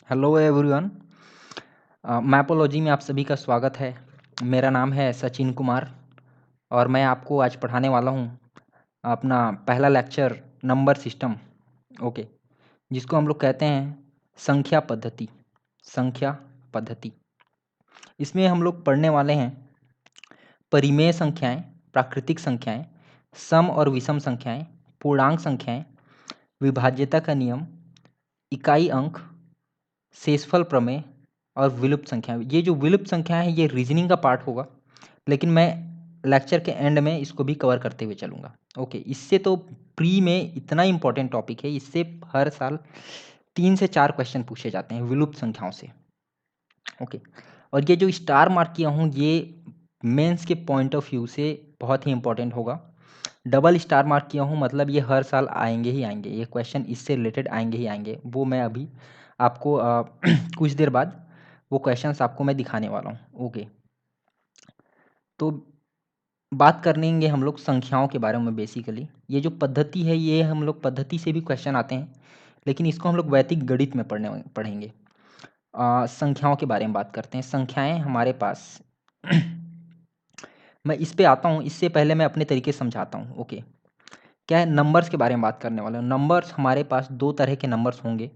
Hello everyone. मैपोलॉजी में आप सभी का स्वागत है। मेरा नाम है सचिन कुमार और मैं आपको आज पढ़ाने वाला हूँ अपना पहला लेक्चर नंबर सिस्टम। ओके, जिसको हम लोग कहते हैं संख्या पद्धति। संख्या पद्धति इसमें हम लोग पढ़ने वाले हैं परिमेय संख्याएं, प्राकृतिक संख्याएं, सम और विषम संख्याएं, पूर्णांक संख्याएं, विभाज्यता का नियम, इकाई अंक, शेषफल प्रमेय और विलुप्त संख्या। ये जो विलुप्त संख्या है ये रीजनिंग का पार्ट होगा, लेकिन मैं लेक्चर के एंड में इसको भी कवर करते हुए चलूँगा। ओके, इससे तो प्री में इतना इंपॉर्टेंट टॉपिक है, इससे हर साल 3 से 4 क्वेश्चन पूछे जाते हैं विलुप्त संख्याओं से। ओके, और ये जो स्टार मार्क किया हूँ ये मेंस के पॉइंट ऑफ व्यू से बहुत ही इंपॉर्टेंट होगा। डबल स्टार मार्क किया हूँ मतलब ये हर साल आएंगे ही आएंगे, ये क्वेश्चन इससे रिलेटेड आएंगे ही आएंगे। वो मैं अभी आपको कुछ देर बाद वो क्वेश्चंस आपको मैं दिखाने वाला हूँ। ओके, तो बात करेंगे हम लोग संख्याओं के बारे में। बेसिकली ये जो पद्धति है ये हम लोग पद्धति से भी क्वेश्चन आते हैं, लेकिन इसको हम लोग वैदिक गणित में पढ़ेंगे। संख्याओं के बारे में बात करते हैं। संख्याएं हमारे पास मैं इस पे आता हूँ, इससे पहले मैं अपने तरीके से समझाता हूँ। ओके, क्या है, नंबर्स के बारे में बात करने वाला हूँ। नंबर्स हमारे पास दो तरह के नंबर्स होंगे।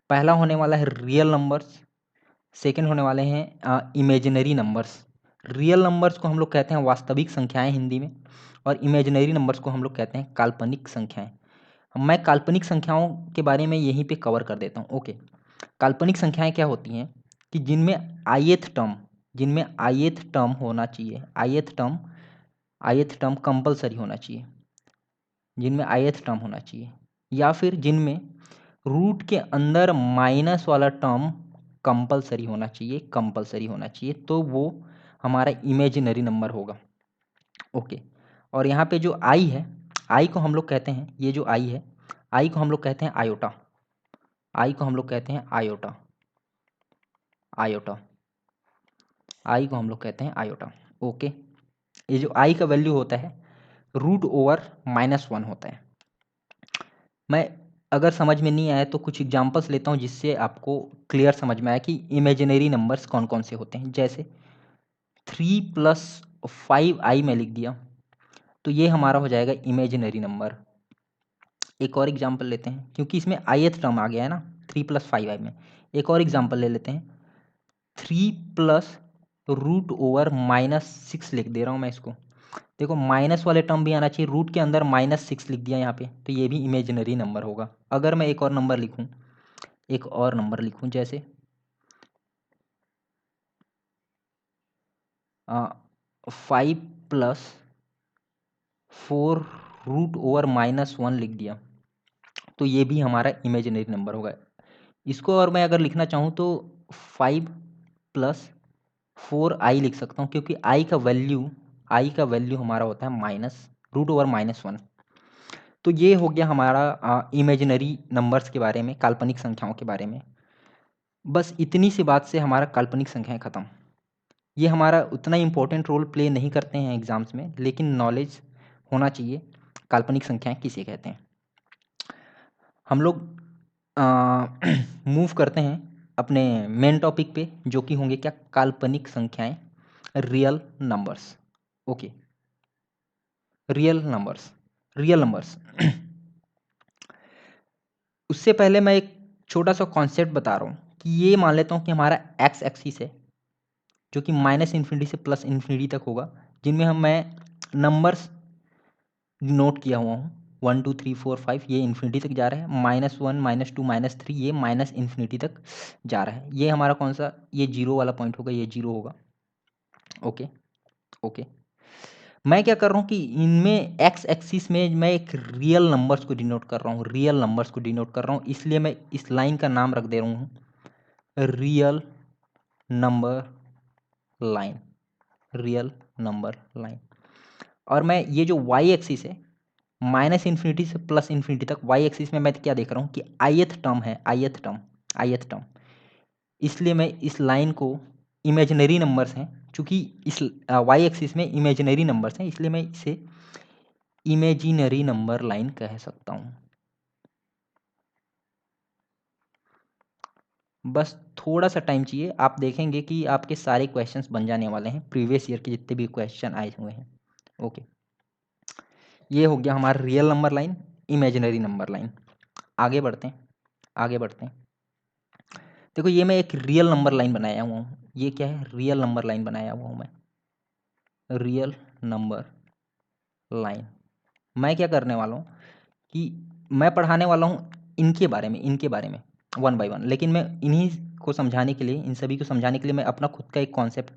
पहला होने वाला है रियल नंबर्स, सेकंड होने वाले हैं इमेजिनरी नंबर्स। रियल नंबर्स को हम लोग कहते हैं वास्तविक संख्याएं हिंदी में, और इमेजिनरी नंबर्स को हम लोग कहते हैं काल्पनिक संख्याएं। मैं काल्पनिक संख्याओं के बारे में यहीं पे कवर कर देता हूँ। ओके, काल्पनिक संख्याएं क्या होती हैं कि जिनमें आईएथ टर्म होना चाहिए। आईएथ टर्म कंपलसरी होना चाहिए, जिनमें आईएथ टर्म होना चाहिए, या फिर जिनमें रूट के अंदर माइनस वाला टर्म कंपलसरी होना चाहिए, तो वो हमारा इमेजिनरी नंबर होगा। ओके, और यहाँ पे जो आई है, आई को हम लोग कहते हैं, ये जो आई है, आई को हम लोग कहते हैं आयोटा। आई को हम लोग कहते हैं आयोटा। आयोटा आई को हम लोग कहते हैं आयोटा। ओके, ये जो आई का वैल्यू होता है √/-1 होता है। मैं अगर समझ में नहीं आया तो कुछ एग्जांपल्स लेता हूँ जिससे आपको क्लियर समझ में आए कि इमेजिनरी नंबर्स कौन कौन से होते हैं। जैसे 3+5i में लिख दिया तो ये हमारा हो जाएगा इमेजिनरी नंबर। एक और एग्जांपल लेते हैं, क्योंकि इसमें ith टर्म आ गया है ना 3+5i में। एक और एग्जांपल ले लेते हैं, 3+√/-6 लिख दे रहा हूँ मैं इसको। देखो माइनस वाले टर्म भी आना चाहिए, रूट के अंदर -6 लिख दिया यहाँ पे, तो ये भी इमेजिनरी नंबर होगा। अगर मैं एक और नंबर लिखूँ जैसे 5+4√/-1 लिख दिया तो ये भी हमारा इमेजिनरी नंबर होगा। इसको और मैं अगर लिखना चाहूँ तो 5+4i लिख सकता हूँ, क्योंकि आई का वैल्यू हमारा होता है -√/-1। तो ये हो गया हमारा इमेजिनरी नंबर्स के बारे में, काल्पनिक संख्याओं के बारे में। बस इतनी सी बात से हमारा काल्पनिक संख्याएं खत्म। ये हमारा उतना इम्पोर्टेंट रोल प्ले नहीं करते हैं एग्जाम्स में, लेकिन नॉलेज होना चाहिए काल्पनिक संख्याएं किसे कहते हैं। हम लोग मूव करते हैं अपने मेन टॉपिक पे, जो कि होंगे क्या, काल्पनिक संख्याएं, real numbers. Okay, real numbers उससे पहले मैं एक छोटा सा कॉन्सेप्ट बता रहा हूँ कि ये मान लेता हूँ कि हमारा एक्स एक्सिस है, जो कि -∞ से +∞ तक होगा, जिनमें मैं नंबर्स नोट किया हुआ हूँ 1 2 3 4 5, ये इन्फिनिटी तक जा रहा है। -1 -2 -3 ये -∞ तक जा रहा है। ये हमारा कौन सा, ये जीरो वाला पॉइंट होगा, ये जीरो होगा। ओके ओके, मैं क्या कर रहा हूँ कि इनमें एक्स एक्सिस में मैं एक रियल नंबर्स को डिनोट कर रहा हूँ, इसलिए मैं इस लाइन का नाम रख दे रहा हूँ रियल नंबर लाइन। और मैं ये जो वाई एक्सिस है, -∞ से +∞ तक, वाई एक्सिस में मैं क्या देख रहा हूँ कि ith टर्म है, ith टर्म, इसलिए मैं इस लाइन को, इमेजिनरी नंबर्स हैं चूंकि इस वाई एक्सिस में इमेजिनरी नंबर्स हैं, इसलिए मैं इसे इमेजिनरी नंबर लाइन कह सकता हूँ। बस थोड़ा सा टाइम चाहिए, आप देखेंगे कि आपके सारे क्वेश्चंस बन जाने वाले हैं, प्रीवियस ईयर के जितने भी क्वेश्चन आए हुए हैं। ओके, ये हो गया हमारा real number line, imaginary number line. आगे बढ़ते हैं, आगे बढ़ते हैं। देखो ये मैं एक रियल नंबर लाइन बनाया हुआ हूँ, ये क्या है, रियल नंबर लाइन बनाया हुआ हूँ मैं, रियल नंबर लाइन। मैं क्या करने वाला हूँ कि मैं पढ़ाने वाला हूँ इनके बारे में, इनके बारे में वन बाय वन, लेकिन मैं इन्हीं को समझाने के लिए, इन सभी को समझाने के लिए मैं अपना खुद का एक कॉन्सेप्ट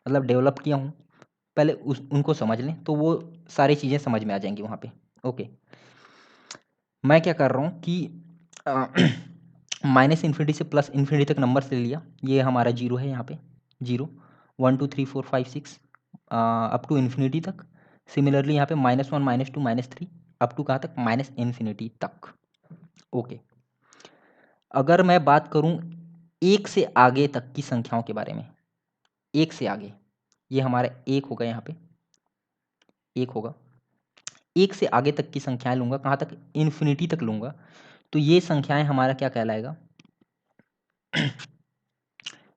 मतलब डेवलप किया हूँ। पहले उनको समझ लें तो वो सारी चीज़ें समझ में आ जाएंगी वहाँ पे। ओके, मैं क्या कर रहा हूँ कि माइनस इन्फिनिटी से प्लस इन्फिनिटी तक नंबर ले लिया, ये हमारा जीरो है यहाँ पे, जीरो 1 2 3 4 5 6 अप टू इन्फिनिटी तक। सिमिलरली यहाँ पे -1 -2 -3 अप टू कहाँ तक, माइनस इन्फिनिटी तक। ओके, अगर मैं बात करूँ एक से आगे तक की संख्याओं के बारे में, एक से आगे, ये हमारा एक होगा, यहाँ पे एक होगा, एक से आगे तक की संख्याएं लूंगा, कहाँ तक, इन्फिनिटी तक लूंगा, तो ये संख्याएं हमारा क्या कहलाएगा,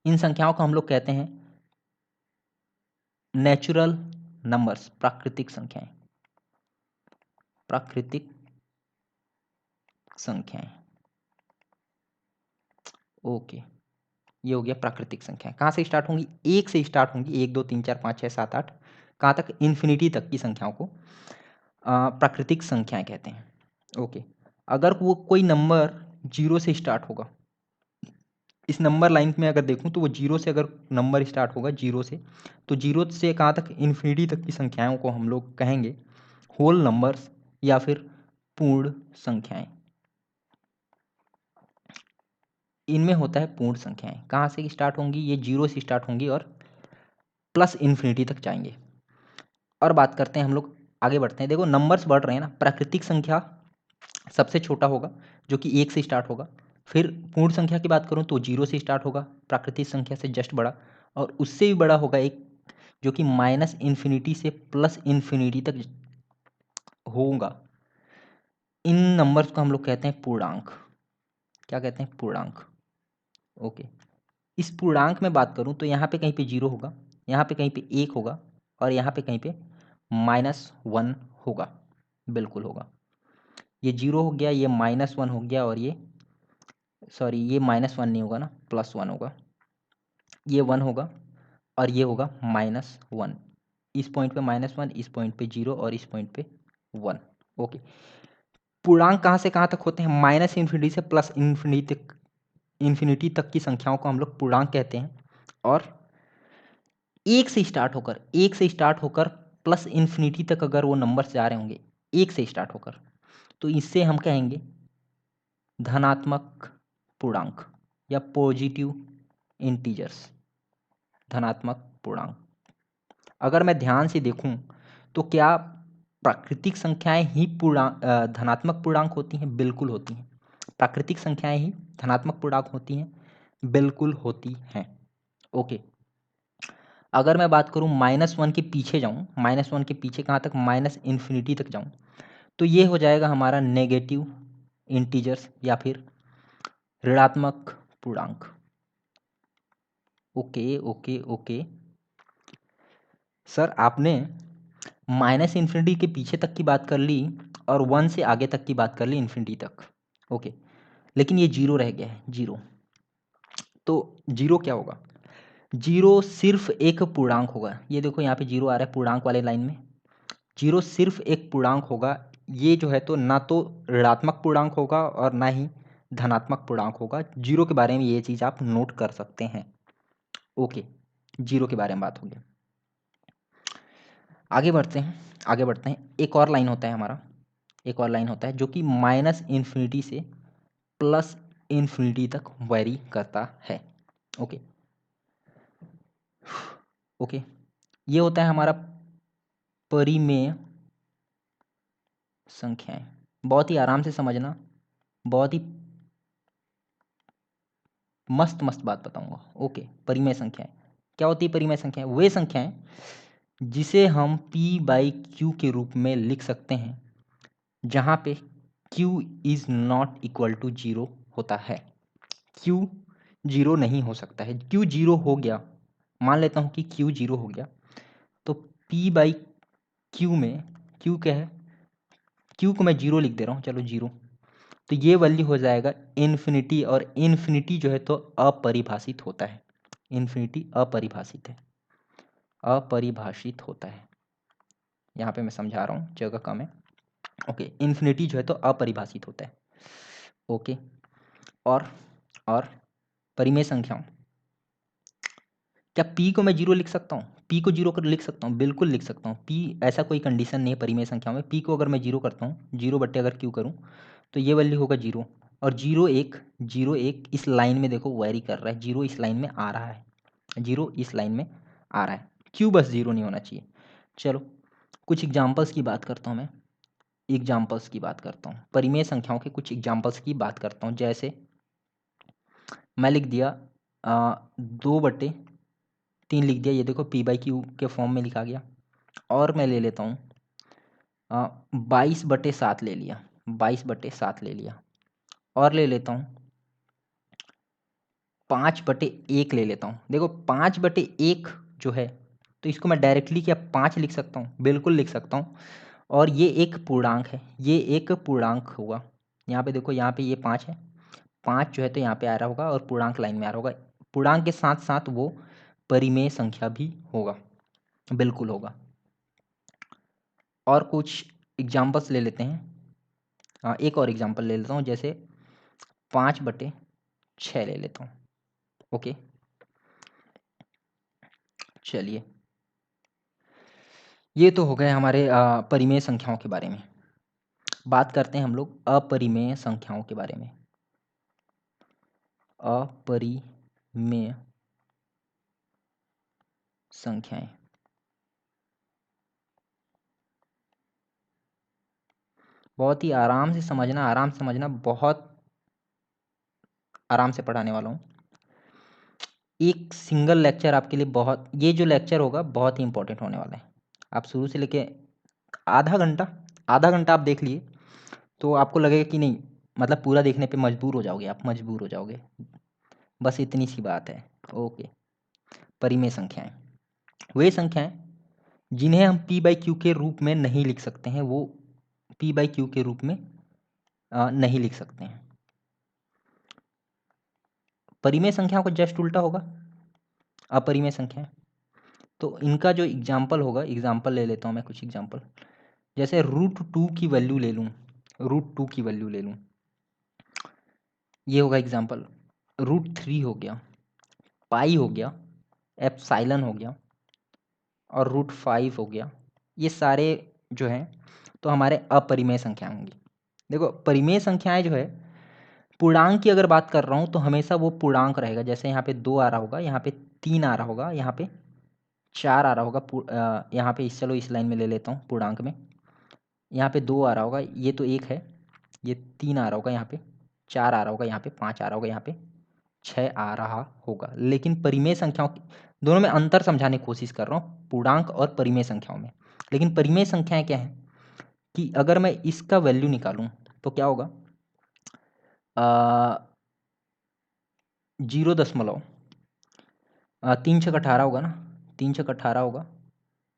इन संख्याओं को हम लोग कहते हैं नेचुरल नंबर्स, प्राकृतिक संख्याएं, प्राकृतिक संख्याएं। ओके, ये हो गया प्राकृतिक संख्याएं। कहाँ से स्टार्ट होंगी, एक से स्टार्ट होंगी, 1 2 3 4 5 6 7 8, कहाँ तक, इन्फिनिटी तक की संख्याओं को प्राकृतिक संख्याएं कहते हैं। ओके, अगर वो कोई नंबर जीरो से स्टार्ट होगा, इस नंबर लाइन में अगर देखूं तो वो जीरो से अगर नंबर स्टार्ट होगा, जीरो से, तो जीरो से कहाँ तक, इन्फिनिटी तक की संख्याओं को हम लोग कहेंगे होल नंबर्स या फिर पूर्ण संख्याएं। इनमें होता है पूर्ण संख्याएं, कहाँ से स्टार्ट होंगी, ये जीरो से स्टार्ट होंगी और प्लस इन्फिनिटी तक जाएंगे। और बात करते हैं हम लोग, आगे बढ़ते हैं। देखो नंबर्स बढ़ रहे हैं ना, प्राकृतिक संख्या सबसे छोटा होगा जो कि एक से स्टार्ट होगा, फिर पूर्ण संख्या की बात करूं तो जीरो से स्टार्ट होगा, प्राकृतिक संख्या से जस्ट बड़ा, और उससे भी बड़ा होगा एक जो कि माइनस इन्फिनिटी से प्लस इन्फिनिटी तक होगा। इन नंबर्स को हम लोग कहते हैं पूर्णांक। क्या कहते हैं, पूर्णांक। ओके, इस पूर्णांक में बात करूं तो यहाँ पे कहीं पे जीरो होगा, यहाँ पे कहीं पे एक होगा, और यहाँ पे कहीं पे -1 होगा, बिल्कुल होगा। ये जीरो हो गया, ये -1 हो गया, और ये सॉरी ये -1 नहीं होगा ना, +1 होगा, ये 1 होगा, और ये होगा -1। इस पॉइंट पे -1, इस पॉइंट पे जीरो, और इस पॉइंट पे 1। ओके, पूर्णांक कहाँ से कहाँ तक होते हैं, माइनस इन्फिनिटी से प्लस इन्फिनिटी तक की संख्याओं को हम लोग पूर्णांक कहते हैं। और एक से स्टार्ट होकर प्लस इन्फिनिटी तक अगर वो नंबर जा रहे होंगे, एक से स्टार्ट होकर, तो इससे हम कहेंगे धनात्मक पूर्णांक या पॉजिटिव इंटीजर्स, धनात्मक पूर्णांक। अगर मैं ध्यान से देखूं तो क्या प्राकृतिक संख्याएं ही धनात्मक पूर्णांक होती हैं, बिल्कुल होती हैं। प्राकृतिक संख्याएं ही धनात्मक पूर्णांक होती हैं, बिल्कुल होती हैं। ओके, अगर मैं बात करूं -1 के पीछे जाऊं, -1 के पीछे कहाँ तक, माइनस इन्फिनिटी तक जाऊं, तो ये हो जाएगा हमारा नेगेटिव इंटीजर्स या फिर ऋणात्मक पूर्णांक। ओके ओके ओके, सर आपने माइनस इन्फिनिटी के पीछे तक की बात कर ली और 1 से आगे तक की बात कर ली, इन्फिनिटी तक। ओके, लेकिन ये जीरो रह गया है, जीरो। तो जीरो क्या होगा, जीरो सिर्फ एक पूर्णांक होगा। ये देखो यहाँ पे जीरो आ रहा है पूर्णांक वाले लाइन में, जीरो सिर्फ एक पूर्णांक होगा। ये जो है तो ना तो ऋणात्मक पूर्णांक होगा और ना ही धनात्मक पूर्णांक होगा। जीरो के बारे में ये चीज़ आप नोट कर सकते हैं। ओके, जीरो के बारे में बात होगी। आगे बढ़ते हैं, आगे बढ़ते हैं। एक और लाइन होता है हमारा, एक और लाइन होता है जो कि माइनस इन्फिनिटी से प्लस इन्फिनिटी तक वेरी करता है। ओके ओके, ये होता है हमारा परिमेय संख्याएं। बहुत ही आराम से समझना, बहुत ही मस्त मस्त बात बताऊंगा। ओके, परिमेय संख्याएं क्या होती है, परिमेय संख्याएं वे संख्याएं जिसे हम p/q के रूप में लिख सकते हैं जहां पे q is not equal to zero होता है। q जीरो नहीं हो सकता है। क्यू जीरो हो गया, मान लेता हूँ कि क्यू जीरो हो गया, तो पी बाई क्यू में, क्यू क्या है, क्यू को मैं जीरो लिख दे रहा हूँ, चलो जीरो, तो ये वैल्यू हो जाएगा इन्फिनिटी, और इन्फिनिटी जो है तो अपरिभाषित होता है। इन्फिनिटी अपरिभाषित है, अपरिभाषित होता है। यहाँ पे मैं समझा रहा हूँ, जगह कम है। ओके, इन्फिनिटी जो है तो अपरिभाषित होता है। ओके, और परिमेय संख्याओं, क्या पी को मैं जीरो लिख सकता हूँ? पी को जीरो कर लिख सकता हूँ, बिल्कुल लिख सकता हूँ। पी, ऐसा कोई कंडीशन नहीं है परिमेय संख्याओं में। पी को अगर मैं जीरो करता हूँ, जीरो बट्टे अगर क्यू करूँ, तो ये वैल्यू होगा जीरो। और जीरो एक, जीरो एक इस लाइन में देखो वेरी कर रहा है, जीरो इस लाइन में आ रहा है, जीरो इस लाइन में आ रहा है। क्यू बस जीरो नहीं होना चाहिए। चलो कुछ एग्जाम्पल्स की बात करता हूँ मैं, एग्जाम्पल्स की बात करता हूँ, परिमेय संख्याओं के कुछ एग्जाम्पल्स की बात करता हूँ। जैसे मैं लिख दिया 2/3 लिख दिया, ये देखो पी बाई क्यू के फॉर्म में लिखा गया। और मैं ले लेता हूँ 22/7 ले लिया, 22/7 ले लिया। और ले लेता हूँ 5/1 ले लेता हूँ। देखो 5/1 जो है, तो इसको मैं डायरेक्टली क्या 5 लिख सकता हूँ? बिल्कुल लिख सकता हूँ। और ये एक पूर्णांक है, ये एक पूर्णांक होगा। यहाँ पे देखो, यहाँ पे ये 5 है, 5 जो है तो यहाँ पे आ रहा होगा और पूर्णांक लाइन में आ रहा होगा। पूर्णांक के साथ साथ वो परिमेय संख्या भी होगा, बिल्कुल होगा। और कुछ एग्जाम्पल्स ले लेते हैं। एक और एग्जाम्पल ले लेता हूँ, जैसे 5/6 ले लेता हूँ। ओके, चलिए, ये तो हो गए हमारे परिमेय संख्याओं के बारे में। बात करते हैं हम लोग अपरिमेय संख्याओं के बारे में। अपरिमेय संख्याएं, बहुत ही आराम से समझना, आराम से समझना, बहुत आराम से पढ़ाने वाला हूँ। एक सिंगल लेक्चर आपके लिए बहुत, ये जो लेक्चर होगा बहुत ही इंपॉर्टेंट होने वाला है। आप शुरू से लेके आधा घंटा, आधा घंटा आप देख लिए तो आपको लगेगा कि नहीं, मतलब पूरा देखने पे मजबूर हो जाओगे, आप मजबूर हो जाओगे। बस इतनी सी बात है। ओके, परिमेय संख्याएं, वे संख्याएं जिन्हें हम पी बाई क्यू के रूप में नहीं लिख सकते हैं, वो पी बाई क्यू के रूप में नहीं लिख सकते हैं। परिमेय संख्याओं का जस्ट उल्टा होगा अपरिमेय संख्याएं। तो इनका जो एग्जाम्पल होगा, एग्जाम्पल ले लेता हूँ मैं, कुछ एग्जाम्पल। जैसे √2 की वैल्यू ले लूँ, √2 की वैल्यू ले लूँ, ये होगा एग्जाम्पल। √3 हो गया, पाई हो गया, एप्साइलन हो गया, और √5 हो गया। ये सारे जो हैं तो हमारे अपरिमेय संख्याएं होंगी। देखो परिमेय संख्याएं जो है, पूर्णांक की अगर बात कर रहा हूँ तो हमेशा वो पूर्णांक रहेगा। जैसे यहाँ पे 2 आ रहा होगा, यहाँ पे 3 आ रहा होगा, यहाँ पे 4 आ रहा होगा। यहाँ पे चलो इस लाइन में ले लेता हूँ पूर्णांक में, यहाँ पे 2 आ रहा होगा, ये तो 1 है, ये 3 आ रहा होगा, यहाँ पे 4 आ रहा होगा, यहाँ पे 5 आ रहा होगा, यहाँ पे 6 आ रहा होगा। लेकिन परिमेय संख्याओं दोनों में अंतर समझाने की कोशिश कर रहा हूँ, पूर्णांक और परिमेय संख्याओं में। लेकिन परिमेय संख्याएं क्या है कि अगर मैं इसका वैल्यू निकालूं तो क्या होगा, 0.3 6 18 होगा ना, 3 6 18 होगा।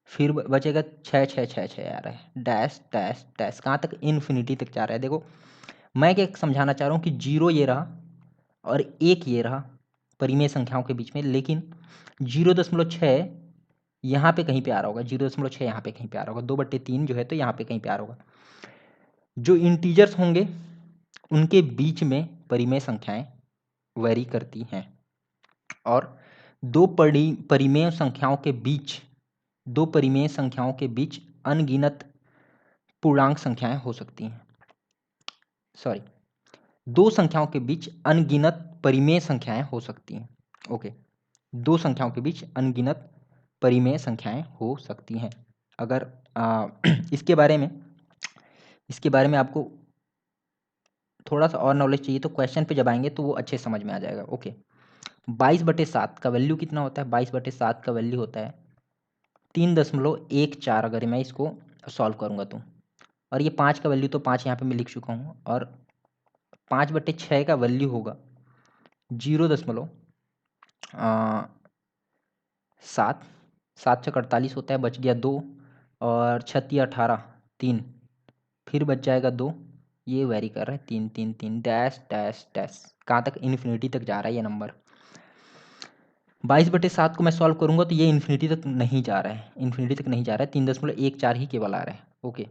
फिर बचेगा 6 6 6 6 आ रहा है, डैश डैश डैश, कहाँ तक, इन्फिनिटी तक जा रहा है। देखो मैं क्या समझाना चाह रहा हूँ कि जीरो ये रहा और एक ये रहा परिमेय संख्याओं के बीच में, लेकिन 0.6 यहाँ पे कहीं पे आ रहा होगा, 0.6 यहाँ पे कहीं पे आ रहा होगा, 2/3 जो है तो यहाँ पे कहीं पे आ रहा होगा। जो इंटीजर्स होंगे उनके बीच में परिमेय संख्याएं वेरी करती हैं, और परिमेय संख्याओं के बीच, दो परिमेय संख्याओं के बीच अनगिनत पूर्णांक संख्याएं हो सकती हैं। सॉरी, दो संख्याओं के बीच अनगिनत परिमेय संख्याएं हो सकती हैं। ओके, दो संख्याओं के बीच अनगिनत परिमेय संख्याएं हो सकती हैं। अगर इसके बारे में, इसके बारे में आपको थोड़ा सा और नॉलेज चाहिए तो क्वेश्चन पे जब आएंगे तो वो अच्छे समझ में आ जाएगा। ओके, 22/7 का वैल्यू कितना होता है? 22/7 का वैल्यू होता है 3.14। अगर मैं इसको सॉल्व करूँगा तो, और ये 5 का वैल्यू तो 5 यहाँ पे मैं लिख चुका हूँ, और 5/6 का वैल्यू होगा 0.7, 7×48 होता है, बच गया 2, और 6×18 3, फिर बच जाएगा 2, ये वेरी कर रहा है 3 3 3 डैश डैश डैश, कहाँ तक? इन्फिनिटी तक जा रहा है ये नंबर। 22/7 को मैं सॉल्व करूंगा तो ये इन्फिनिटी तक नहीं जा रहा है, इन्फिनिटी तक नहीं जा रहा है, 3.14 ही केवल आ रहा है। ओके,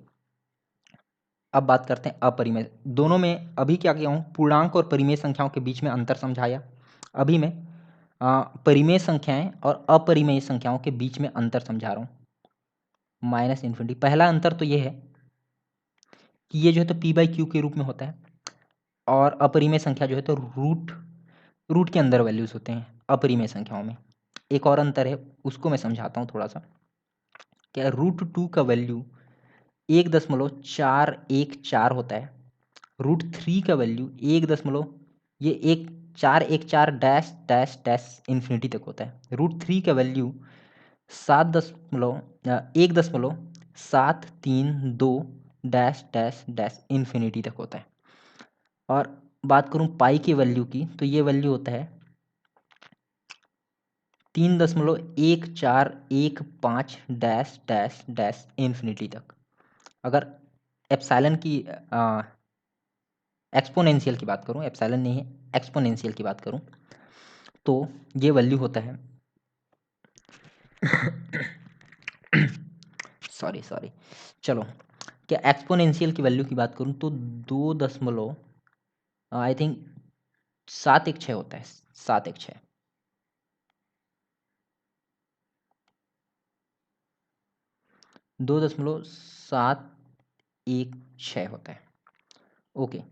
अब बात करते हैं अपरिमेय। दोनों में अभी क्या किया हूँ, पूर्णांक और परिमेय संख्याओं के बीच में अंतर समझाया। अभी मैं परिमेय संख्याएं और अपरिमेय संख्याओं के बीच में अंतर समझा रहा हूँ। माइनस इन्फिनिटी, पहला अंतर तो ये है कि ये जो है तो p/q के रूप में होता है, और अपरिमेय संख्या जो है तो रूट के अंदर वैल्यूज होते हैं अपरिमेय संख्याओं में। एक और अंतर है, उसको मैं समझाता हूँ थोड़ा सा। क्या √2 का वैल्यू 1.414 होता है, √3 का value 1.414 dash dash dash infinity तक होता है। √3 का value 1.732 dash dash dash infinity तक होता है। और बात करूं पाई के वैल्यू की, तो ये वैल्यू होता है 3.1415 डैश डैश डैश इन्फिनिटी तक। अगर एप्सिलॉन की एक्सपोनेंशियल की बात करूं, एप्सिलॉन नहीं है, एक्सपोनेंशियल की बात करूं, तो ये वैल्यू होता है सॉरी सॉरी, चलो, क्या एक्सपोनेंशियल की वैल्यू की बात करूं तो 2 आई थिंक 716 होता है, 716, 2.716 होता है। Okay,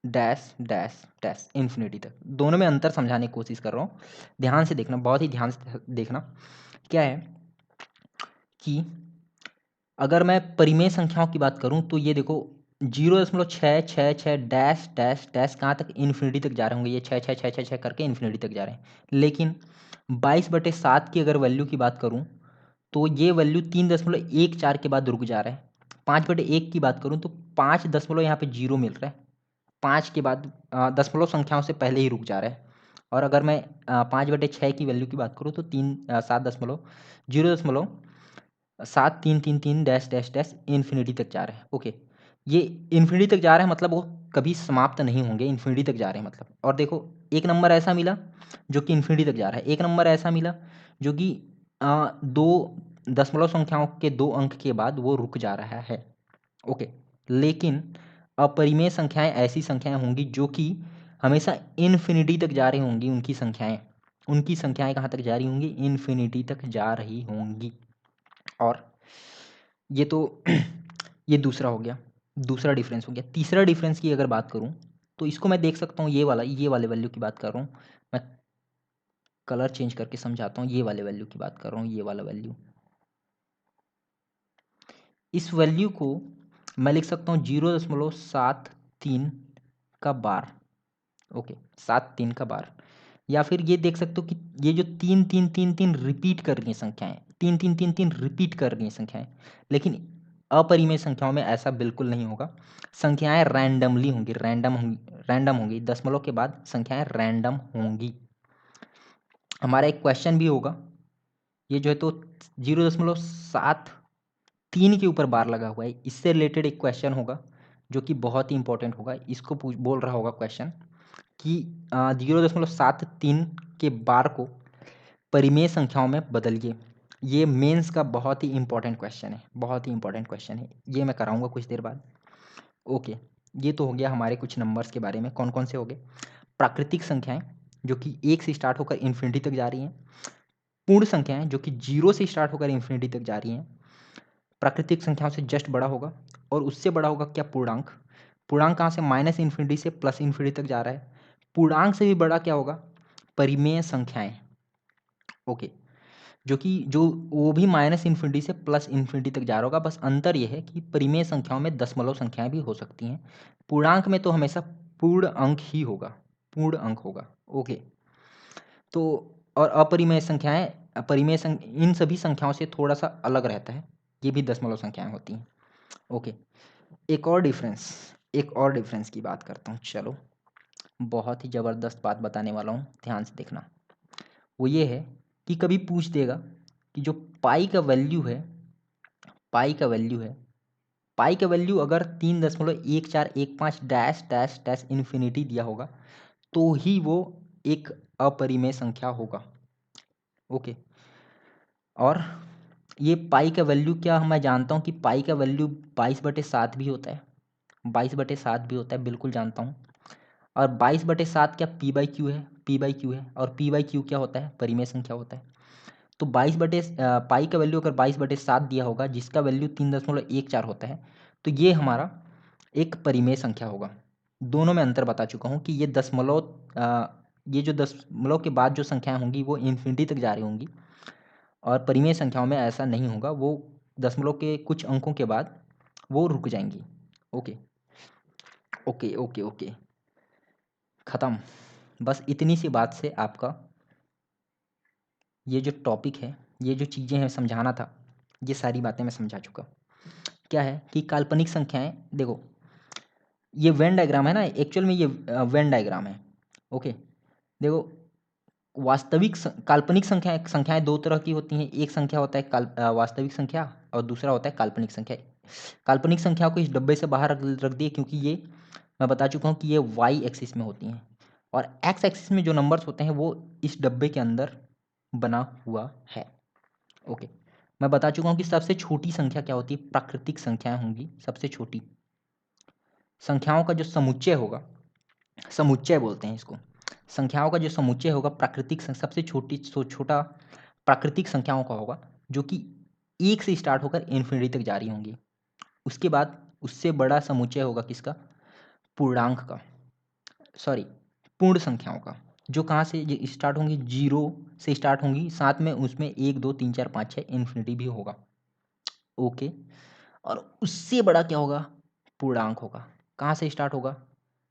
dash dash dash infinity तक। दोनों में अंतर समझाने की कोशिश कर रहा हूँ, ध्यान से देखना, बहुत ही ध्यान से देखना। क्या है कि अगर मैं परिमेय संख्याओं की बात करूं तो ये देखो 0.666 डैश डैश डैश कहाँ तक? इन्फिनिटी तक जा रहे होंगे, ये 6 करके इन्फिनिटी तक जा रहे हैं। लेकिन 22/7 की अगर वैल्यू की बात करूं तो ये वैल्यू 3.14 के बाद रुक जा रहा है। 5/1 की बात करूं तो 5 दशमलव यहाँ पे जीरो मिल रहा है, 5 के बाद दशमलव संख्याओं से पहले ही रुक जा रहा है। और अगर मैं 5/6 की वैल्यू की बात करूँ तो 0.733 डैश डैश डैश इन्फिनिटी तक जा रहा है। ओके, ये इन्फिनिटी तक जा रहा है मतलब वो कभी समाप्त नहीं होंगे, इन्फिनिटी तक जा रहे हैं मतलब। और देखो, एक नंबर ऐसा मिला जो कि इन्फिनिटी तक जा रहा है, एक नंबर ऐसा मिला जो कि दो दशमलव संख्याओं के 2 अंक के बाद वो रुक जा रहा है। ओके, लेकिन अपरिमेय संख्याएं ऐसी संख्याएं होंगी जो कि हमेशा इन्फिनिटी तक जा रही होंगी, उनकी संख्याएं कहाँ तक जा रही होंगी? इन्फिनिटी तक जा रही होंगी। और ये तो ये दूसरा हो गया, दूसरा डिफरेंस हो गया। तीसरा डिफरेंस की अगर बात करूं तो इसको मैं देख सकता हूँ, ये वाले वैल्यू की बात कर रहा हूँ मैं, कलर चेंज करके समझाता हूँ, ये वाले वैल्यू की बात कर रहा हूँ, ये वाला वैल्यू। इस वैल्यू को मैं लिख सकता हूँ 0.73 का बार। ओके, 7 3 का बार। या फिर ये देख सकते हो कि ये जो 3 3 3 3 रिपीट कर रही हैं संख्याएं, 3 3 3 3 रिपीट कर रही हैं संख्याएं, लेकिन अपरिमेय संख्याओं में ऐसा बिल्कुल नहीं होगा। संख्याएं रैंडमली होंगी, रैंडम होंगी, दशमलव के बाद संख्याएं रैंडम होंगी। हमारा एक क्वेश्चन भी होगा, ये जो है तो 0.73 के ऊपर बार लगा हुआ है, इससे रिलेटेड एक क्वेश्चन होगा जो कि बहुत ही इंपॉर्टेंट होगा। इसको बोल रहा होगा क्वेश्चन कि 0.73 के बार को परिमेय संख्याओं में बदलिए। ये मेंस का बहुत ही इंपॉर्टेंट क्वेश्चन है, बहुत ही इंपॉर्टेंट क्वेश्चन है, ये मैं कराऊंगा कुछ देर बाद। ओके, ये तो हो गया हमारे कुछ नंबर्स के बारे में। कौन कौन से हो गए? प्राकृतिक संख्याएं जो कि 1 से स्टार्ट होकर इन्फिनिटी तक जा रही हैं, पूर्ण संख्याएं जो कि 0 से स्टार्ट होकर इन्फिनिटी तक जा रही हैं, प्राकृतिक संख्याओं से जस्ट बड़ा होगा, और उससे बड़ा होगा क्या? पूर्णांक। पूर्णांक कहाँ से? माइनस इन्फिनिटी से प्लस इन्फिनिटी तक जा रहा है। पूर्णांक से भी बड़ा क्या होगा? परिमेय संख्याएं। ओके, जो वो भी माइनस इन्फिनिटी से प्लस इन्फिनिटी तक जा रहा होगा, बस अंतर यह है कि परिमेय संख्याओं में दशमलव संख्याएं भी हो सकती हैं, पूर्णांक में तो हमेशा पूर्ण अंक ही होगा, पूर्ण अंक होगा। ओके, तो और अपरिमेय संख्याएं, इन सभी संख्याओं से थोड़ा सा अलग रहता है, ये भी दशमलव संख्याएं होती हैं। ओके, एक और डिफरेंस की बात करता हूँ, चलो। बहुत ही ज़बरदस्त बात बताने वाला हूँ, ध्यान से देखना। वो ये है कि कभी पूछ देगा कि जो पाई का वैल्यू है, पाई का वैल्यू है, पाई का वैल्यू अगर 3.1415 डैश डैश डैश इन्फिनिटी दिया होगा तो ही वो एक अपरिमेय संख्या होगा। ओके। और ये पाई का वैल्यू क्या, मैं जानता हूँ कि पाई का वैल्यू 22/7 भी होता है, 22/7 भी होता है, बिल्कुल जानता हूँ। और 22/7 क्या P/Q है, P/Q है, और P/Q क्या होता है, परिमेय संख्या होता है। तो पाई का वैल्यू अगर 22/7 दिया होगा जिसका वैल्यू 3.14 होता है तो ये हमारा एक परिमेय संख्या होगा। दोनों में अंतर बता चुका हूँ कि ये जो दशमलव के बाद जो संख्याएं होंगी वो इन्फिनिटी तक जा रही होंगी, और परिमेय संख्याओं में ऐसा नहीं होगा, वो दशमलव के कुछ अंकों के बाद वो रुक जाएंगी। ओके ओके ओके ओके, ख़त्म। बस इतनी सी बात से आपका ये जो टॉपिक है, ये जो चीज़ें हैं समझाना था, ये सारी बातें मैं समझा चुका। क्या है कि काल्पनिक संख्याएं, देखो ये वेन डायग्राम है ना, एक्चुअल में ये वेन डायग्राम है। ओके, देखो काल्पनिक संख्याएं दो तरह की होती हैं। एक संख्या होता है वास्तविक संख्या, और दूसरा होता है काल्पनिक संख्या। काल्पनिक संख्याओं को इस डब्बे से बाहर रख दिए, क्योंकि ये मैं बता चुका हूँ कि ये वाई एक्सिस में होती हैं, और एक्स एक्सिस में जो नंबर्स होते हैं वो इस डब्बे के अंदर बना हुआ है। ओके, मैं बता चुका हूँ कि सबसे छोटी संख्या क्या होती है, प्राकृतिक संख्याएं होंगी। सबसे छोटी संख्याओं का जो समुच्चय होगा, समुच्चय बोलते हैं इसको, संख्याओं का जो समुच्चय होगा सबसे छोटा प्राकृतिक संख्याओं का होगा, जो कि 1 से स्टार्ट होकर इन्फिनिटी तक जा रही होंगी। उसके बाद उससे बड़ा समुच्चय होगा किसका, पूर्णांक का, सॉरी पूर्ण संख्याओं का, जो कहाँ से स्टार्ट होंगी, 0 से स्टार्ट होंगी, साथ में उसमें 1 2 3 4 5 6 इन्फिनिटी भी होगा। ओके, और उससे बड़ा क्या होगा, पूर्णांक होगा। कहाँ से स्टार्ट होगा,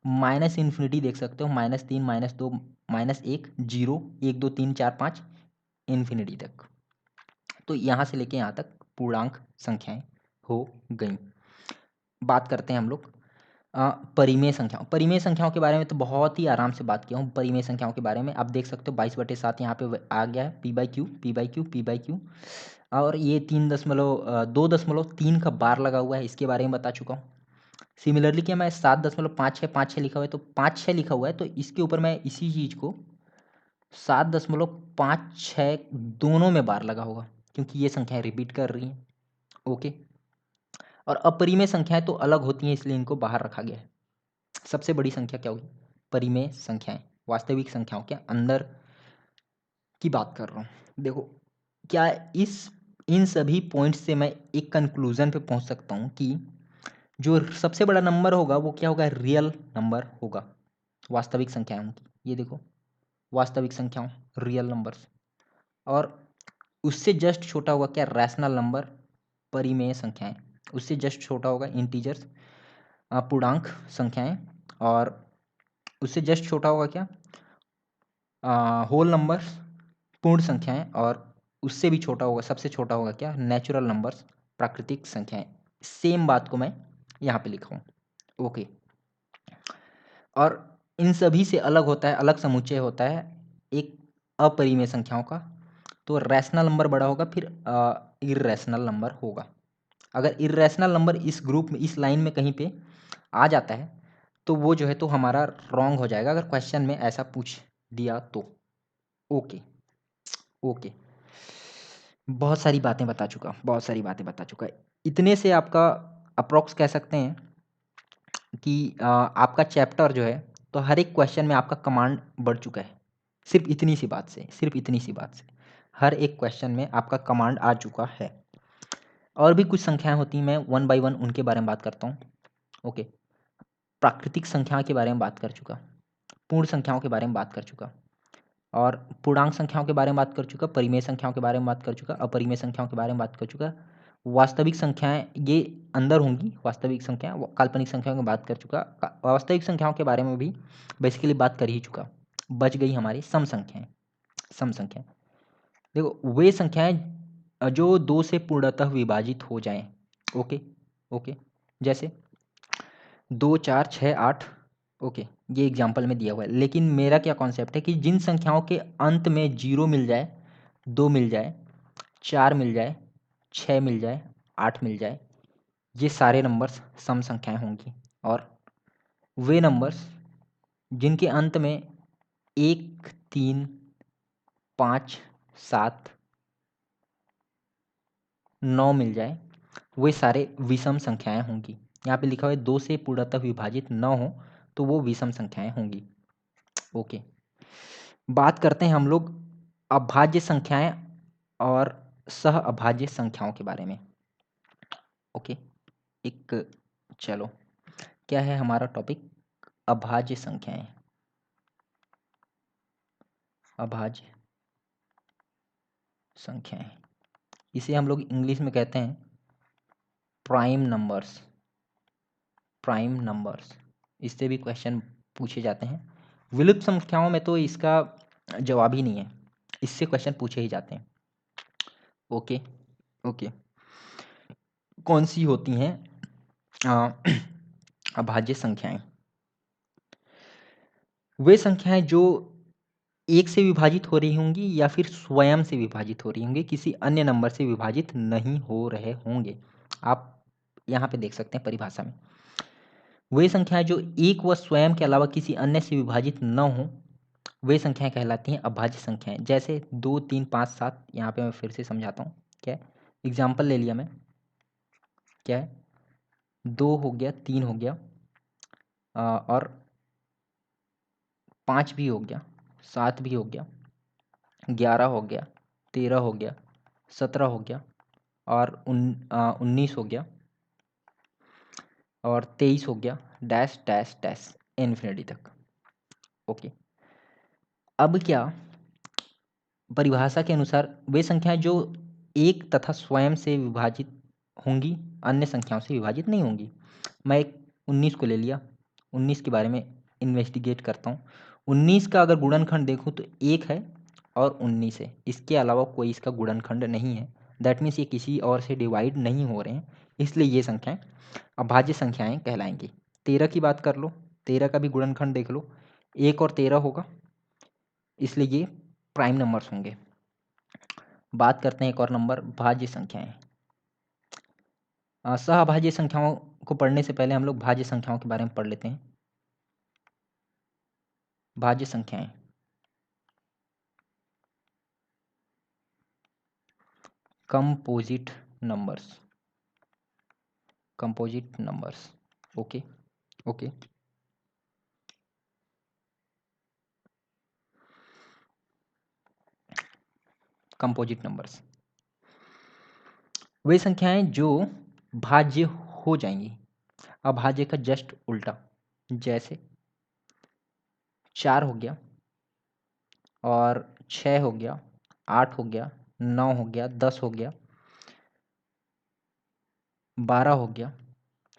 माइनस इन्फिनिटी देख सकते हो, -3 -2 -1 0 1 2 3 4 5 इन्फिनिटी तक। तो यहाँ से लेके यहाँ तक पूर्णांक संख्याएं हो गई। बात करते हैं हम लोग परिमेय संख्याओं के बारे में। तो बहुत ही आराम से बात किया हूँ परिमेय संख्याओं के बारे में। आप देख सकते हो 22/7 यहाँ पे आ गया है, P/Q। और ये 2.3 का बार लगा हुआ है, इसके बारे में बता चुका हूँ। सिमिलरली क्या मैं 7.5656 लिखा हुआ है, तो 5 6 लिखा हुआ है, तो इसके ऊपर मैं इसी चीज़ को 7.56 दोनों में बार लगा होगा, क्योंकि ये संख्याएं रिपीट कर रही हैं। ओके, और अपरिमेय संख्याएं तो अलग होती हैं, इसलिए इनको बाहर रखा गया है। सबसे बड़ी संख्या क्या होगी, परिमेय संख्याएं, वास्तविक संख्याओं के अंदर की बात कर रहा हूँ। देखो क्या इन सभी पॉइंट्स से मैं एक कंक्लूजन पे पहुंच सकता हूँ कि जो सबसे बड़ा नंबर होगा वो क्या होगा, रियल नंबर होगा, वास्तविक संख्याओं की। ये देखो वास्तविक संख्याओं, रियल नंबर्स। और उससे जस्ट छोटा होगा क्या, रैशनल नंबर, परिमेय संख्याएं। उससे जस्ट छोटा होगा इंटीजर्स, पूर्णांक संख्याएं। और उससे जस्ट छोटा होगा क्या, होल नंबर्स, पूर्ण संख्याएं। और उससे भी छोटा होगा, सबसे छोटा होगा क्या, नेचुरल नंबर्स, प्राकृतिक संख्याएं। सेम बात को मैं यहाँ पे लिखा हूँ। ओके, और इन सभी से अलग होता है, अलग समुच्चय होता है एक अपरिमेय संख्याओं का। तो रैशनल नंबर बड़ा होगा, फिर इर्रेशनल नंबर होगा। अगर इर्रेशनल नंबर इस ग्रुप में, इस लाइन में कहीं पे आ जाता है तो वो जो है तो हमारा रॉन्ग हो जाएगा, अगर क्वेश्चन में ऐसा पूछ दिया तो। ओके ओके, बहुत सारी बातें बता चुका, बहुत सारी बातें बता चुका। इतने से आपका अप्रोक्स कह सकते हैं कि आपका चैप्टर जो है तो हर एक क्वेश्चन में आपका कमांड बढ़ चुका है। सिर्फ इतनी सी बात से, सिर्फ इतनी सी बात से हर एक क्वेश्चन में आपका कमांड आ चुका है। और भी कुछ संख्याएं होती हैं, मैं 1 बाय 1 उनके बारे में बात करता हूँ। ओके, प्राकृतिक संख्या के बारे में बात कर चुका, पूर्ण संख्याओं के बारे में बात कर चुका, और पूर्णांक संख्याओं के बारे में बात कर चुका, परिमेय संख्याओं के बारे में बात कर चुका, अपरिमेय संख्याओं के बारे में बात कर चुका। वास्तविक संख्याएं ये अंदर होंगी, वास्तविक संख्या, काल्पनिक संख्याओं की बात कर चुका। वास्तविक संख्याओं के बारे में भी बेसिकली बात कर ही चुका। बच गई हमारी सम संख्याएं। सम संख्याएं, देखो वे संख्याएं जो 2 से पूर्णतः विभाजित हो जाएं। ओके ओके, जैसे 2 4 6 8, ओके, ये एग्जाम्पल में दिया हुआ है, लेकिन मेरा क्या कॉन्सेप्ट है कि जिन संख्याओं के अंत में 0 मिल जाए, 2 मिल जाए, 4 मिल जाए, 6 मिल जाए, 8 मिल जाए, ये सारे नंबर्स सम संख्याएं होंगी। और वे नंबर्स जिनके अंत में 1, 3, 5, 7, 9 मिल जाए, वे सारे विषम संख्याएं होंगी। यहाँ पे लिखा हुआ है 2 से पूर्णतः विभाजित न हो तो वो विषम संख्याएं होंगी। ओके, बात करते हैं हम लोग अभाज्य संख्याएं और सह अभाज्य संख्याओं के बारे में। ओके, एक चलो, क्या है हमारा टॉपिक? अभाज्य संख्याएं। अभाज्य संख्याएं, इसे हम लोग इंग्लिश में कहते हैं प्राइम नंबर्स। प्राइम नंबर्स, इससे भी क्वेश्चन पूछे जाते हैं। विलुप्त संख्याओं में तो इसका जवाब ही नहीं है, इससे क्वेश्चन पूछे ही जाते हैं। ओके ओके, कौन सी होती हैं अभाज्य संख्याएं? वे संख्याएं जो एक से विभाजित हो रही होंगी या फिर स्वयं से विभाजित हो रही होंगी, किसी अन्य नंबर से विभाजित नहीं हो रहे होंगे। आप यहाँ पे देख सकते हैं परिभाषा में, वे संख्याएं जो एक व स्वयं के अलावा किसी अन्य से विभाजित न हो, वे संख्याएं कहलाती हैं अभाज्य संख्याएं। जैसे 2, 3, 5, 7, यहाँ पे मैं फिर से समझाता हूँ। क्या है? एग्जाम्पल ले लिया मैं, क्या है, 2 हो गया, 3 हो गया, और 5 भी हो गया, 7 भी हो गया, 11 हो गया, 13 हो गया, 17 हो गया, और 19 हो गया, और 23 हो गया, डैश डैश डैश इन्फिनिटी तक। ओके, अब क्या, परिभाषा के अनुसार वे संख्याएं जो एक तथा स्वयं से विभाजित होंगी, अन्य संख्याओं से विभाजित नहीं होंगी। मैं एक 19 को ले लिया, 19 के बारे में इन्वेस्टिगेट करता हूँ। 19 का अगर गुणनखंड देखूँ तो 1 है और 19 है, इसके अलावा कोई इसका गुणनखंड नहीं है। दैट मीन्स ये किसी और से डिवाइड नहीं हो रहे हैं, इसलिए ये संख्याएं अभाज्य संख्याएं कहलाएंगी। 13 की बात कर लो, 13 का भी गुणनखंड देख लो, 1 और 13 होगा, इसलिए ये प्राइम नंबर्स होंगे। बात करते हैं एक और नंबर, भाज्य संख्याएं। सहभाज्य संख्याओं को पढ़ने से पहले हम लोग भाज्य संख्याओं के बारे में पढ़ लेते हैं। भाज्य संख्याएं, composite numbers. Composite numbers, okay okay. Composite numbers वे संख्याएं जो भाज्य हो जाएंगी, अभाज्य का जस्ट उल्टा। जैसे 4 हो गया, और 6 हो गया, 8 हो गया, 9 हो गया, 10 हो गया, 12 हो गया,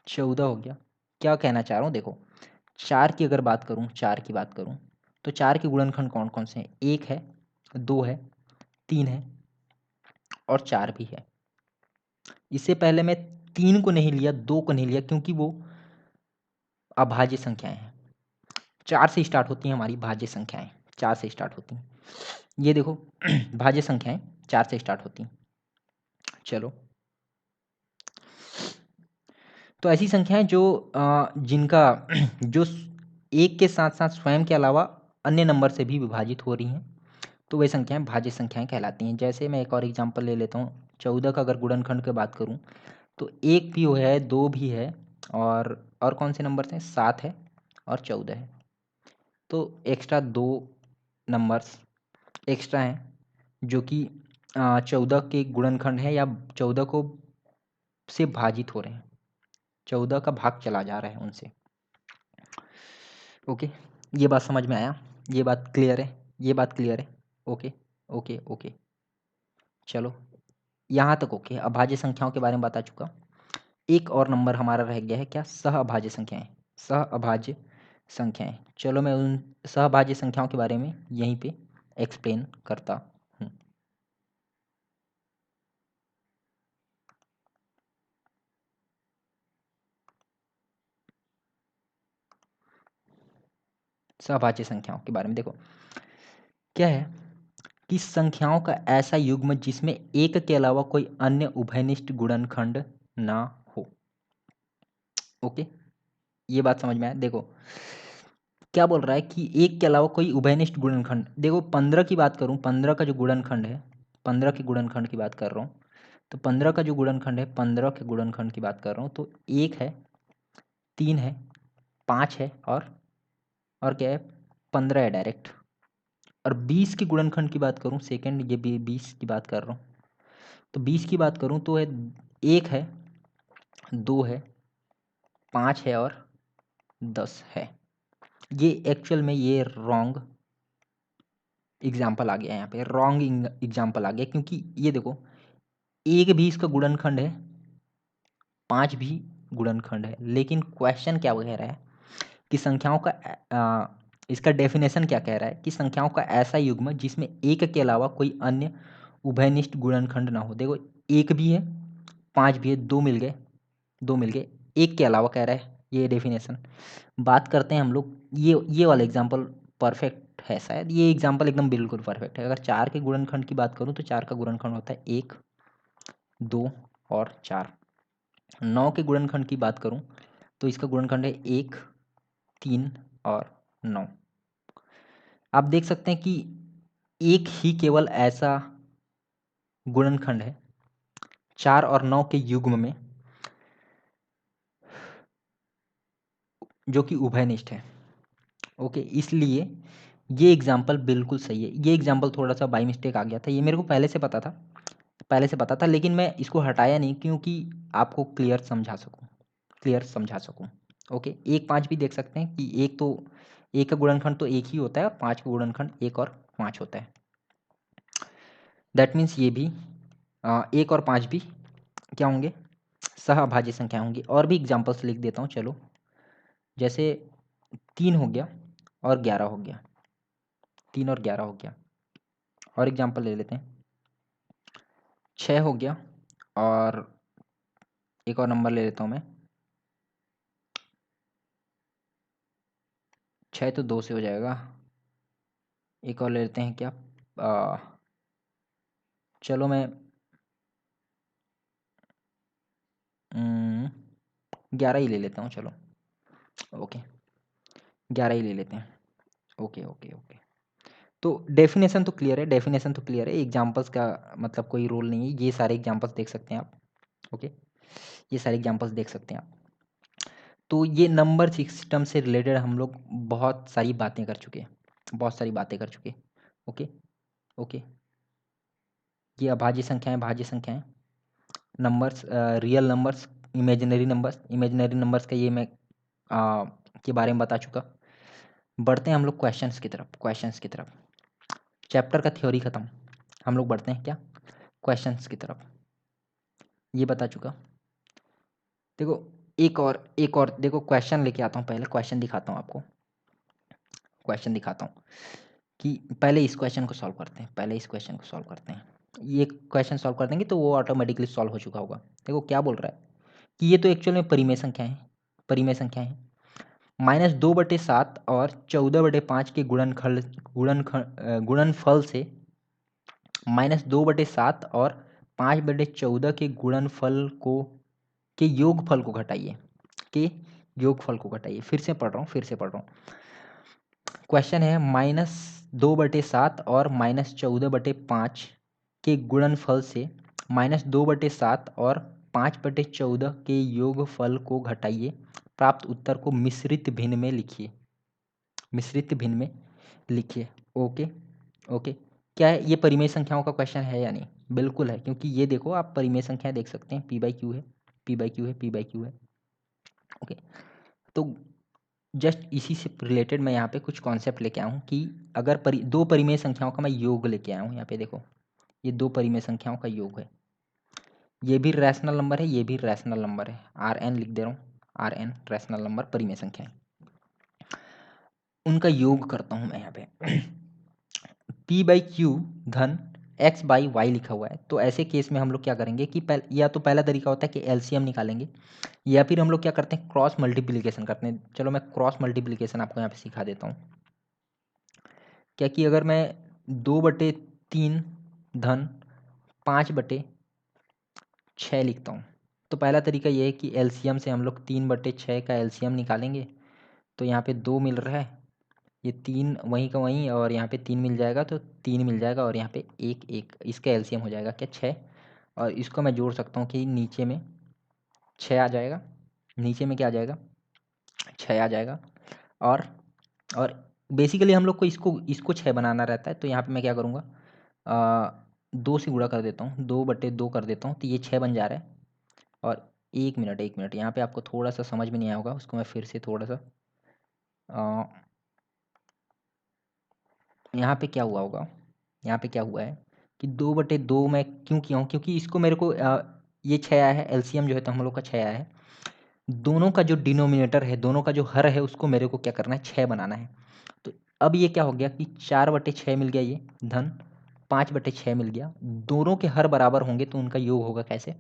14 हो गया। क्या कहना चाह रहा हूँ, देखो 4 की अगर बात करूँ, 4 की बात करूँ तो 4 के गुणनखंड कौन कौन से हैं? 1 है, 2 है, 3 है, और 4 भी है। इससे पहले मैं 3 को नहीं लिया, 2 को नहीं लिया, क्योंकि वो अभाज्य संख्याएं हैं। 4 से स्टार्ट होती हैं हमारी भाज्य संख्याएं, 4 से स्टार्ट होती हैं। ये देखो भाज्य संख्याएं 4 से स्टार्ट होती हैं। चलो, तो ऐसी संख्याएं जो जिनका जो एक के साथ साथ स्वयं के अलावा अन्य नंबर से भी विभाजित हो रही हैं, तो वे संख्याएं भाज्य संख्याएं कहलाती हैं। जैसे मैं एक और एग्जांपल ले लेता हूँ, 14 का अगर गुणनखंड की बात करूँ तो 1 भी है, 2 भी है, और कौन से नंबर हैं? 7 है और 14 है। तो एक्स्ट्रा 2 नंबर्स एक्स्ट्रा हैं, जो कि 14 के गुणनखंड है या 14 को से भाजित हो रहे हैं, 14 का भाग चला जा रहा है उनसे। ओके, ये बात समझ में आया? ये बात क्लियर है? ये बात क्लियर है? ओके ओके ओके, चलो यहाँ तक ओके। अभाज्य संख्याओं के बारे में बता चुका। एक और नंबर हमारा रह गया है, क्या? सहअभाज्य संख्याएं। सहअभाज्य संख्याएं, चलो मैं उन सहअभाज्य संख्याओं के बारे में यहीं पे एक्सप्लेन करता हूँ। सहभाज्य संख्याओं के बारे में देखो क्या है कि संख्याओं का ऐसा युग्म जिसमें एक के अलावा कोई अन्य उभयनिष्ठ गुणनखंड ना हो। ओके, ये बात समझ में आया। देखो क्या बोल रहा है कि एक के अलावा कोई उभयनिष्ठ गुणनखंड। देखो 15 की बात करूं, 15 का जो गुणनखंड है, 15 के गुणनखंड की बात कर रहा हूँ, तो 15 का जो गुणनखंड है, 15 के गुणनखंड की बात कर रहा हूँ, तो 1 है, 3 है, 5 है और क्या है, 15 है डायरेक्ट। और 20 के गुणनखंड की बात करूँ, सेकेंड ये 20 की बात कर रहा हूँ, तो 20 की बात करूँ तो है 1 है, 2 है, 5 है और 10 है। ये एक्चुअल में ये रॉन्ग एग्जाम्पल आ गया, यहाँ पे रॉन्ग एग्जाम्पल आ गया, क्योंकि ये देखो 1 भी इसका गुणनखंड है, 5 भी गुणनखंड है, लेकिन क्वेश्चन क्या कह रहा है कि संख्याओं का इसका डेफिनेशन क्या कह रहा है कि संख्याओं का ऐसा युग्म जिसमें एक के अलावा कोई अन्य उभयनिष्ठ गुणनखंड ना हो। देखो 1 भी है, 5 भी है, 2 मिल गए, 2 मिल गए, 1 के अलावा कह रहा है, ये डेफिनेशन। बात करते हैं हम लोग, ये वाला एग्जाम्पल परफेक्ट है शायद, ये एग्जाम्पल एकदम बिल्कुल परफेक्ट है। अगर 4 के गुणनखंड की बात करूँ तो 4 का गुणनखंड होता है 1, 2 और 4। 9 के गुणनखंड की बात करूँ तो इसका गुणनखंड है 1, 3 और 9। आप देख सकते हैं कि एक ही केवल ऐसा गुणनखंड है 4 और 9 के युग्म में जो कि उभयनिष्ठ है। ओके, इसलिए ये एग्जाम्पल बिल्कुल सही है। ये एग्जाम्पल थोड़ा सा बाई मिस्टेक आ गया था, ये मेरे को पहले से पता था, लेकिन मैं इसको हटाया नहीं क्योंकि आपको क्लियर समझा सकूं। ओके, 1, 5 भी देख सकते हैं कि एक तो एक का गुणनखंड तो एक ही होता है और 5 का गुणनखंड 1 और 5 होता है। दैट मीन्स ये भी 1 और 5 भी क्या होंगे, सहअभाज्य संख्या होंगी। और भी एग्जाम्पल्स लिख देता हूँ चलो, जैसे 3 हो गया और 11 हो गया, 3 और 11 हो गया। और एग्जाम्पल ले लेते हैं, 6 हो गया और एक और नंबर ले लेता हूँ मैं, 6 तो 2 से हो जाएगा, एक और ले लेते हैं क्या, चलो मैं 11 ही ले लेता हूँ, चलो ओके 11 ही ले लेते हैं। ओके ओके ओके, तो डेफिनेशन तो क्लियर है, एग्जांपल्स का मतलब कोई रोल नहीं है, ये सारे एग्जांपल्स देख सकते हैं आप। ओके, ये सारे एग्जांपल्स देख सकते हैं आप। तो ये नंबर सिस्टम से रिलेटेड हम लोग बहुत सारी बातें कर चुके हैं। ओके ओके, ये अभाज्य संख्याएं, भाज्य संख्याएं, numbers, real numbers, imaginary numbers का ये मैं के बारे में बता चुका। बढ़ते हैं हम लोग क्वेश्चंस की तरफ। चैप्टर का थ्योरी खत्म, हम लोग बढ़ते हैं क्या, क्वेश्चंस की तरफ। ये बता चुका। देखो एक और देखो क्वेश्चन लेके आता हूँ, पहले क्वेश्चन दिखाता हूँ आपको, कि पहले इस क्वेश्चन को सॉल्व करते हैं। ये क्वेश्चन सॉल्व कर देंगे तो वो ऑटोमेटिकली सॉल्व हो चुका होगा। देखो क्या बोल रहा है कि ये तो एक्चुअल में परिमेय संख्या है। -2/7 और 14/5 के गुणनफल से -2/7 और 5/14 के गुणनफल को के योगफल को घटाइए, फिर से पढ़ रहा हूँ। क्वेश्चन है -2/7 और -14/5 के गुणनफल से -2/7 और 5/14 के योगफल को घटाइए, प्राप्त उत्तर को मिश्रित भिन्न में लिखिए। ओके ओके, क्या है ये परिमेय संख्याओं का क्वेश्चन है या नहीं? बिल्कुल है, क्योंकि ये देखो आप परिमेय संख्याएं देख सकते हैं, p/q है। ओके, तो जस्ट इसी से रिलेटेड मैं यहाँ पे कुछ कॉन्सेप्ट लेके आया हूँ कि अगर दो परिमेय संख्याओं का मैं योग लेके आया हूँ। यहाँ पे देखो, ये दो परिमेय संख्याओं का योग है, ये भी रैशनल नंबर है, ये भी रैशनल नंबर है, Rn लिख दे रहा हूँ, Rn रैशनल नंबर परिमेय संख्या है, उनका योग करता हूँ मैं यहाँ पे। p/q धन x/y लिखा हुआ है, तो ऐसे केस में हम लोग क्या करेंगे कि या तो पहला तरीका होता है कि एलसीएम निकालेंगे, या फिर हम लोग क्या करते हैं क्रॉस मल्टीप्लिकेशन करते हैं। चलो मैं क्रॉस मल्टीप्लिकेशन आपको यहाँ पे सिखा देता हूँ। क्या कि अगर मैं 2/3 धन 5/6 लिखता हूँ, तो पहला तरीका ये है कि एलसीएम से हम लोग 3/6 का एलसीएम निकालेंगे। तो यहाँ पे 2 मिल रहा है, ये 3 वहीं का वहीं, और यहाँ पे 3 मिल जाएगा तो 3 मिल जाएगा, और यहाँ पे 1 1 इसका एलसीएम हो जाएगा क्या 6। और इसको मैं जोड़ सकता हूँ कि नीचे में 6 आ जाएगा, नीचे में क्या आ जाएगा 6 आ जाएगा। और और बेसिकली हम लोग को इसको इसको 6 बनाना रहता है, तो यहाँ पे मैं क्या करूँगा 2 से गुणा कर देता हूँ, 2/2 कर देता हूँ, तो ये 6 बन जा रहा है। और एक मिनट यहाँ पे आपको थोड़ा सा समझ में नहीं आया होगा, उसको मैं फिर से थोड़ा सा यहाँ पे क्या हुआ होगा, यहाँ पे क्या हुआ है कि 2/2 मैं क्यों किया हूँ, क्योंकि इसको मेरे को ये 6 आया है, एलसीएम जो है तो हम लोग का 6 आया है। दोनों का जो डिनोमिनेटर है, दोनों का जो हर है, उसको मेरे को क्या करना है 6 बनाना है। तो अब ये क्या हो गया कि 4/6 मिल गया, ये धन 5/6 मिल गया। दोनों के हर बराबर होंगे तो उनका योग होगा कैसे,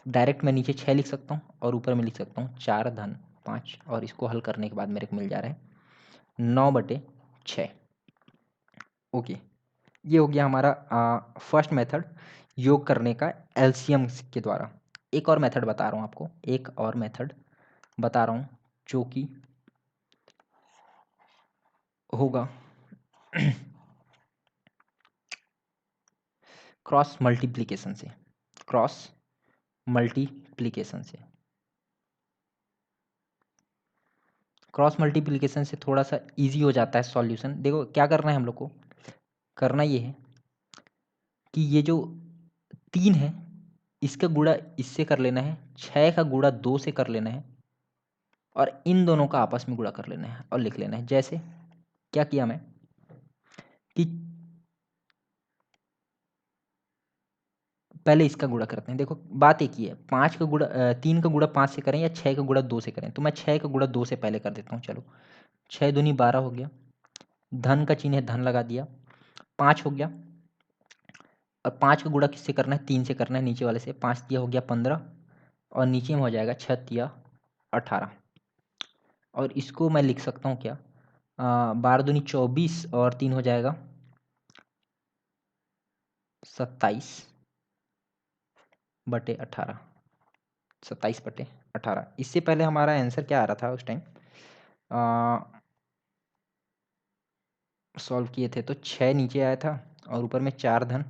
डायरेक्ट मैं नीचे 6 लिख सकता हूँ और ऊपर में लिख सकता हूँ 4 धन 5, और इसको हल करने के बाद मेरे को मिल जा रहा है 9/6। ओके, ये हो गया हमारा फर्स्ट मेथड, योग करने का एलसीएम के द्वारा। एक और मेथड बता रहा हूँ आपको, एक और मेथड बता रहा हूँ जो कि होगा क्रॉस मल्टीप्लिकेशन से। क्रॉस मल्टीप्लिकेशन से, क्रॉस मल्टीप्लिकेशन से थोड़ा सा इजी हो जाता है सॉल्यूशन। देखो क्या करना है हम लोग को, करना ये है कि ये जो 3 है इसका गुणा इससे कर लेना है, 6 का गुणा 2 से कर लेना है, और इन दोनों का आपस में गुणा कर लेना है और लिख लेना है। जैसे क्या किया मैं कि पहले इसका गुणा करते हैं। देखो बात एक ही है, 3 का गुणा 5 से करें या 6 का गुणा 2 से करें, तो मैं 6 का गुणा 2 से पहले कर देता हूँ। चलो 6 दूनी 12 हो गया, धन का चिन्ह है धन लगा दिया, 5 हो गया। और 5 का गुणा किससे करना है, 3 से करना है, नीचे वाले से। 5 तिया हो गया 15, और नीचे में हो जाएगा 6 तिया 18। और इसको मैं लिख सकता हूँ क्या, 12 दूनी 24, और 3 हो जाएगा 27/18, 27/18। इससे पहले हमारा आंसर क्या आ रहा था उस टाइम, सॉल्व किए थे तो 6 नीचे आया था, और ऊपर में 4 धन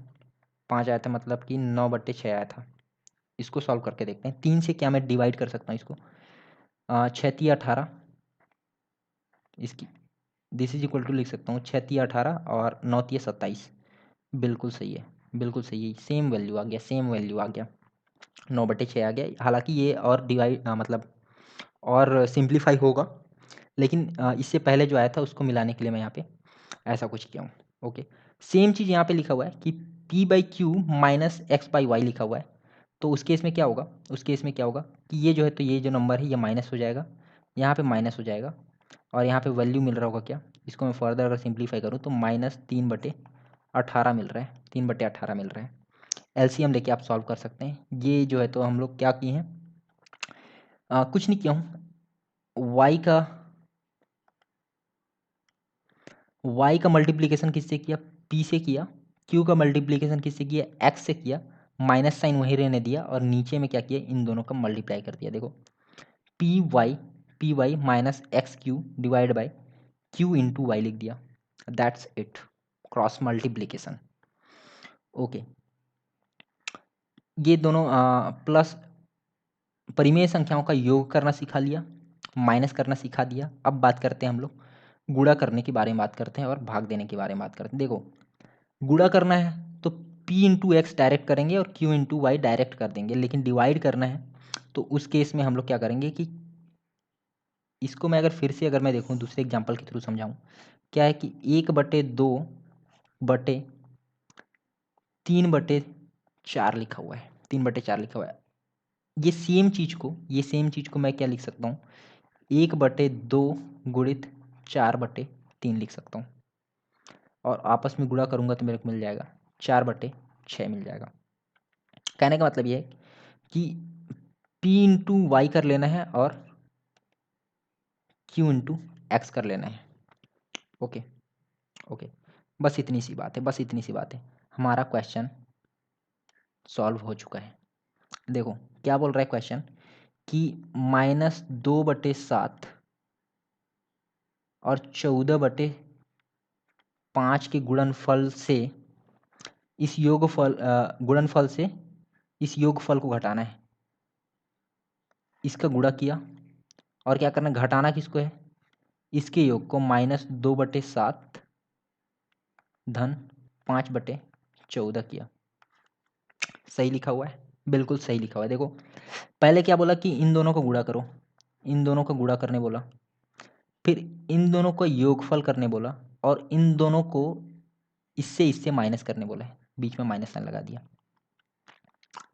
5 आया था, मतलब कि 9/6 आया था। इसको सॉल्व करके देखते हैं, 3 से क्या मैं डिवाइड कर सकता हूँ इसको, 6 तिया 18, इसकी दिस इज इक्वल टू लिख सकता हूँ 6 तिया 18 और 9 तिया 27। बिल्कुल सही है, बिल्कुल सही है, सेम वैल्यू आ गया, सेम वैल्यू आ गया, 9/6 आ गया। हालांकि ये और डिवाइड मतलब और सिंप्लीफाई होगा, लेकिन इससे पहले जो आया था उसको मिलाने के लिए मैं यहाँ पे ऐसा कुछ किया हूँ। ओके, सेम चीज़ यहाँ पे लिखा हुआ है कि p/q माइनस x/y लिखा हुआ है। तो उस केस में क्या होगा, उस केस में क्या होगा कि ये जो है, तो ये जो नंबर है ये माइनस हो जाएगा, यहाँ पे माइनस हो जाएगा, और यहाँ पे वैल्यू मिल रहा होगा क्या, इसको मैं फर्दर अगर सिंप्लीफाई करूँ तो -3/18 मिल रहा है, 3/18 मिल रहा है। एलसीएम लेके आप सॉल्व कर सकते हैं। ये जो है तो हम लोग क्या किए हैं, कुछ नहीं किया हूँ, y का मल्टीप्लिकेशन किससे किया, p से किया, q का मल्टीप्लिकेशन किससे किया, x से किया, माइनस साइन वहीं रहने दिया, और नीचे में क्या किया, इन दोनों का मल्टीप्लाई कर दिया। देखो P Y minus X Q divide by Q into Y लिख दिया, that's it, cross multiplication. Okay, ये दोनों प्लस परिमेय संख्याओं का योग करना सिखा लिया, माइनस करना सिखा दिया। अब बात करते हैं हम लोग गुणा करने के बारे में बात करते हैं, और भाग देने के बारे में बात करते हैं। देखो गुणा करना है तो p इंटू एक्स डायरेक्ट करेंगे और q इंटू वाई डायरेक्ट कर देंगे, लेकिन डिवाइड करना है तो उस केस में हम लोग क्या करेंगे कि इसको मैं अगर फिर से अगर मैं देखूँ दूसरे एग्जांपल के थ्रू समझाऊँ, क्या है कि 1/2/3/4 लिखा हुआ है, 3/4 लिखा हुआ है। ये सेम चीज़ को मैं क्या लिख सकता हूँ, 1/2 गुणित 4/3 लिख सकता हूँ, और आपस में गुणा करूँगा तो मेरे को मिल जाएगा 4/6 मिल जाएगा। कहने का मतलब ये है कि p इंटू वाई कर लेना है, और क्यू इंटू एक्स कर लेना है। ओके ओके, बस इतनी सी बात है, बस इतनी सी बात है, हमारा क्वेश्चन सॉल्व हो चुका है। देखो क्या बोल रहा है क्वेश्चन कि -2/7 और 14/5 के गुणनफल से गुणनफल से इस योगफल को घटाना है। इसका गुणा किया और क्या करना है, घटाना किसको है, इसके योग को -2/7 धन 5/14 किया। सही लिखा हुआ है, बिल्कुल सही लिखा हुआ है। देखो पहले क्या बोला कि इन दोनों को गुणा करो, इन दोनों को गुणा करने बोला, फिर इन दोनों को योगफल करने बोला और इन दोनों को इससे इससे माइनस करने बोला है, बीच में माइनस साइन लगा दिया।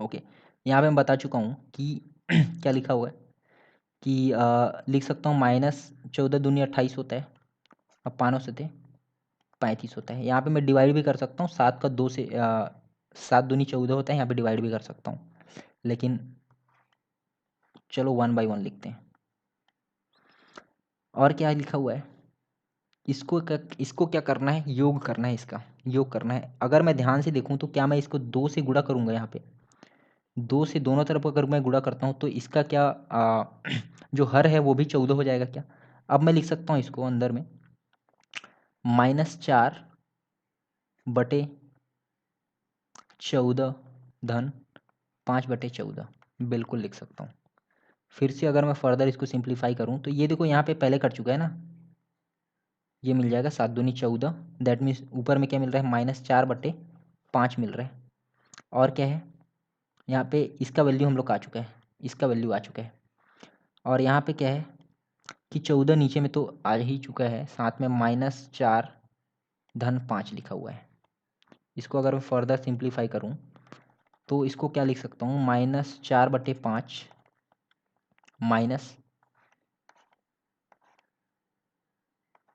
ओके, यहाँ पे मैं बता चुका हूँ कि क्या लिखा हुआ है कि लिख सकता हूँ -14×2 = 28 होता है, अब 5 से 35 होता है। यहाँ पे मैं डिवाइड भी कर सकता हूँ, 7 का 2 से 7×2 = 14 होता है, यहाँ पे डिवाइड भी कर सकता हूँ, लेकिन चलो 1/1 लिखते हैं। और क्या लिखा हुआ है, इसको क्या करना है, योग करना है, इसका योग करना है। अगर मैं ध्यान से देखूँ तो क्या मैं इसको 2 से गुणा करूँगा, यहाँ पे 2 से दोनों तरफ अगर मैं गुणा करता हूँ तो इसका क्या जो हर है वो भी 14 हो जाएगा क्या। अब मैं लिख सकता हूँ इसको अंदर में -4/14 धन 5/14 बिल्कुल लिख सकता हूँ। फिर से अगर मैं फर्दर इसको सिंप्लीफाई करूँ तो ये देखो यहाँ पे पहले कर चुका है ना, ये मिल जाएगा 7×2 = 14, दैट मीन्स ऊपर में क्या मिल रहा है, -4/5 मिल रहा है। और क्या है, यहाँ पे इसका वैल्यू हम लोग का आ चुका है, इसका वैल्यू आ चुका है। और यहाँ पे क्या है कि 14 नीचे में तो आ ही चुका है, साथ में -4 धन 5 लिखा हुआ है। इसको अगर मैं फर्दर सिंप्लीफाई करूँ तो इसको क्या लिख सकता हूँ, -4/5 माइनस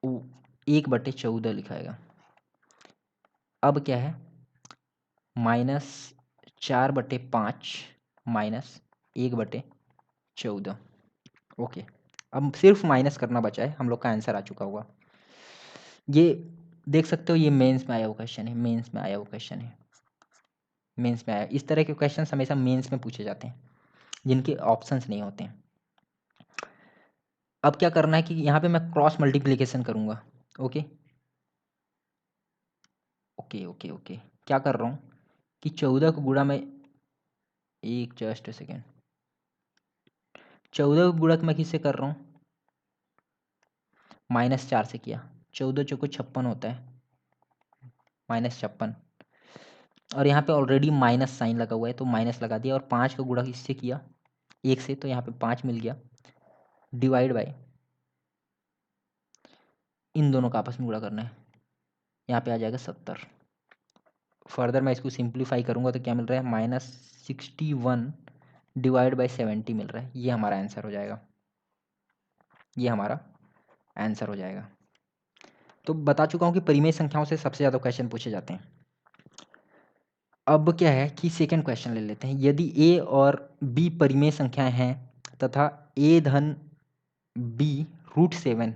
1/14 लिखाएगा। अब क्या है, -4/5 माइनस 1/14। ओके, अब सिर्फ माइनस करना बचा है, हम लोग का आंसर आ चुका होगा। ये देख सकते हो, ये मेंस में आया हुआ क्वेश्चन है, मेंस में आया हुआ क्वेश्चन है, मेंस में आया। इस तरह के क्वेश्चन हमेशा मेंस में पूछे जाते हैं जिनके ऑप्शंस नहीं होते हैं। अब क्या करना है कि यहाँ पे मैं क्रॉस मल्टीप्लिकेशन करूँगा। ओके ओके ओके ओके, क्या कर रहा हूँ कि 14 को गुणा में, एक जस्ट सेकेंड, 14 को गुणा मैं किससे कर रहा हूँ, -4 से किया। 14 चौको 56 होता है, -56। और यहाँ पे ऑलरेडी माइनस साइन लगा हुआ है तो माइनस लगा दिया, और 5 का गुणा किससे किया, 1 से, तो यहाँ पे 5 मिल गया, डिवाइड बाय इन दोनों का आपस में गुणा करना है, यहाँ पे आ जाएगा 70। फर्दर मैं इसको सिंप्लीफाई करूँगा तो क्या मिल रहा है, -61 डिवाइड बाई 70 मिल रहा है। ये हमारा आंसर हो जाएगा, ये हमारा आंसर हो जाएगा। तो बता चुका हूँ कि परिमेय संख्याओं से सबसे ज़्यादा क्वेश्चन पूछे जाते हैं। अब क्या है कि सेकंड क्वेश्चन ले लेते हैं। यदि a और b परिमेय संख्याएं हैं तथा a धन b √7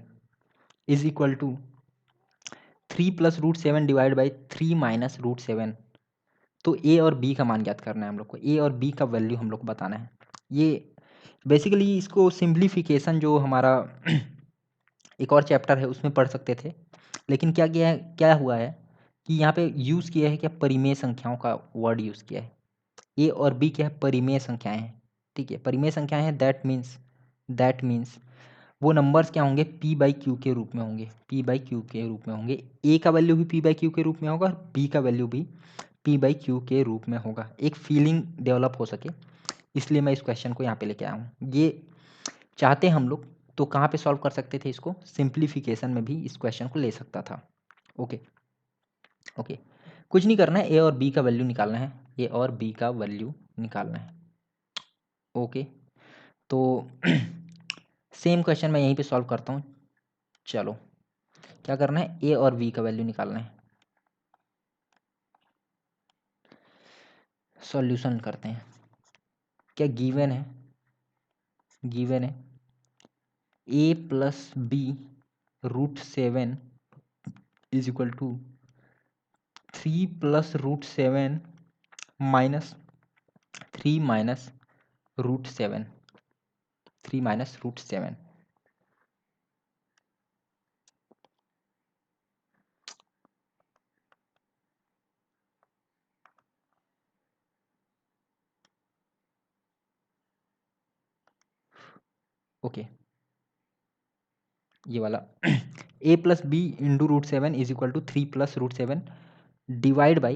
is equal to 3 + √7 divide by 3 - √7, तो a और b का मान ज्ञात करना है हम लोग को, a और b का वैल्यू हम लोग को बताना है। ये बेसिकली इसको सिंप्लीफिकेशन जो हमारा एक और चैप्टर है उसमें पढ़ सकते थे, लेकिन क्या किया है, क्या हुआ है कि यहाँ पे यूज़ किया है क्या, परिमेय संख्याओं का वर्ड यूज़ किया है। ए और बी क्या है, परिमेय संख्याएं हैं, ठीक है, परिमेय संख्याएं हैं, दैट मीन्स वो नंबर्स क्या होंगे, p/q के रूप में होंगे, p/q के रूप में होंगे। ए का वैल्यू भी p/q के रूप में होगा और बी का वैल्यू भी p/q के रूप में होगा, एक फीलिंग डेवलप हो सके, इसलिए मैं इस क्वेश्चन को यहाँ पे लेके आया हूँ। ये चाहते हम लोग तो कहाँ पे सॉल्व कर सकते थे इसको, सिंप्लीफिकेशन में भी इस क्वेश्चन को ले सकता था। ओके ओके, कुछ नहीं करना है, ए और बी का वैल्यू निकालना है, ए और बी का वैल्यू निकालना है। ओके, तो सेम क्वेश्चन मैं यहीं पे सॉल्व करता हूँ। चलो क्या करना है, ए और बी का वैल्यू निकालना है। सॉल्यूशन करते हैं, क्या गिवन है, गिवन है A plus B root 7 is equal to 3 plus root 7 minus 3 minus root 7, 3 minus root 7। Okay, ये वाला A plus B into root 7 is equal to 3 plus root 7 divide by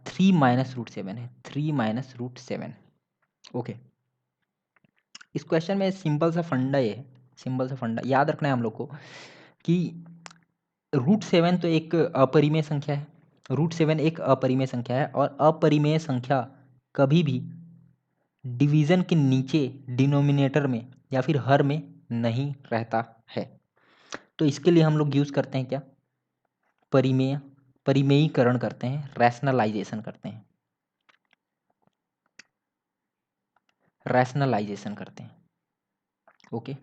3 minus root 7 है, 3 minus root 7। Okay, इस question में simple सा फंडा ये है, simple सा फंडा याद रखना है हम लोग को कि रूट 7 तो एक अपरिमेय संख्या है, रूट 7 एक अपरिमेय संख्या है और अपरिमेय संख्या कभी भी डिवीजन के नीचे डिनोमिनेटर में या फिर हर में नहीं रहता है। तो इसके लिए हम लोग यूज़ करते हैं क्या, परिमेय, परिमेयीकरण करते हैं, रैशनलाइजेशन करते हैं, रैशनलाइजेशन करते हैं। ओके,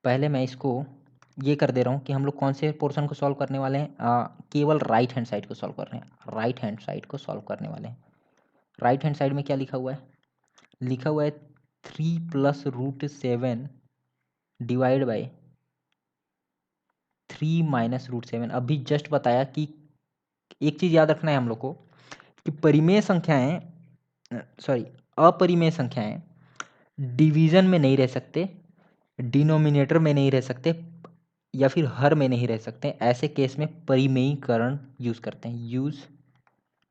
पहले मैं इसको ये कर दे रहा हूँ कि हम लोग कौन से पोर्शन को सॉल्व करने वाले हैं, केवल राइट हैंड साइड को सॉल्व कर रहे हैं, राइट हैंड साइड को सॉल्व करने वाले हैं। राइट हैंड साइड में क्या लिखा हुआ है, लिखा हुआ है 3 plus root 7 divide by 3 minus root 7। अभी जस्ट बताया कि एक चीज़ याद रखना है हम लोग को कि परिमेय संख्याएं, सॉरी, अपरिमेय संख्याएं डिवीजन में नहीं रह सकते, डिनोमिनेटर में नहीं रह सकते या फिर हर में नहीं रह सकते। ऐसे केस में परिमेयीकरण यूज करते हैं, use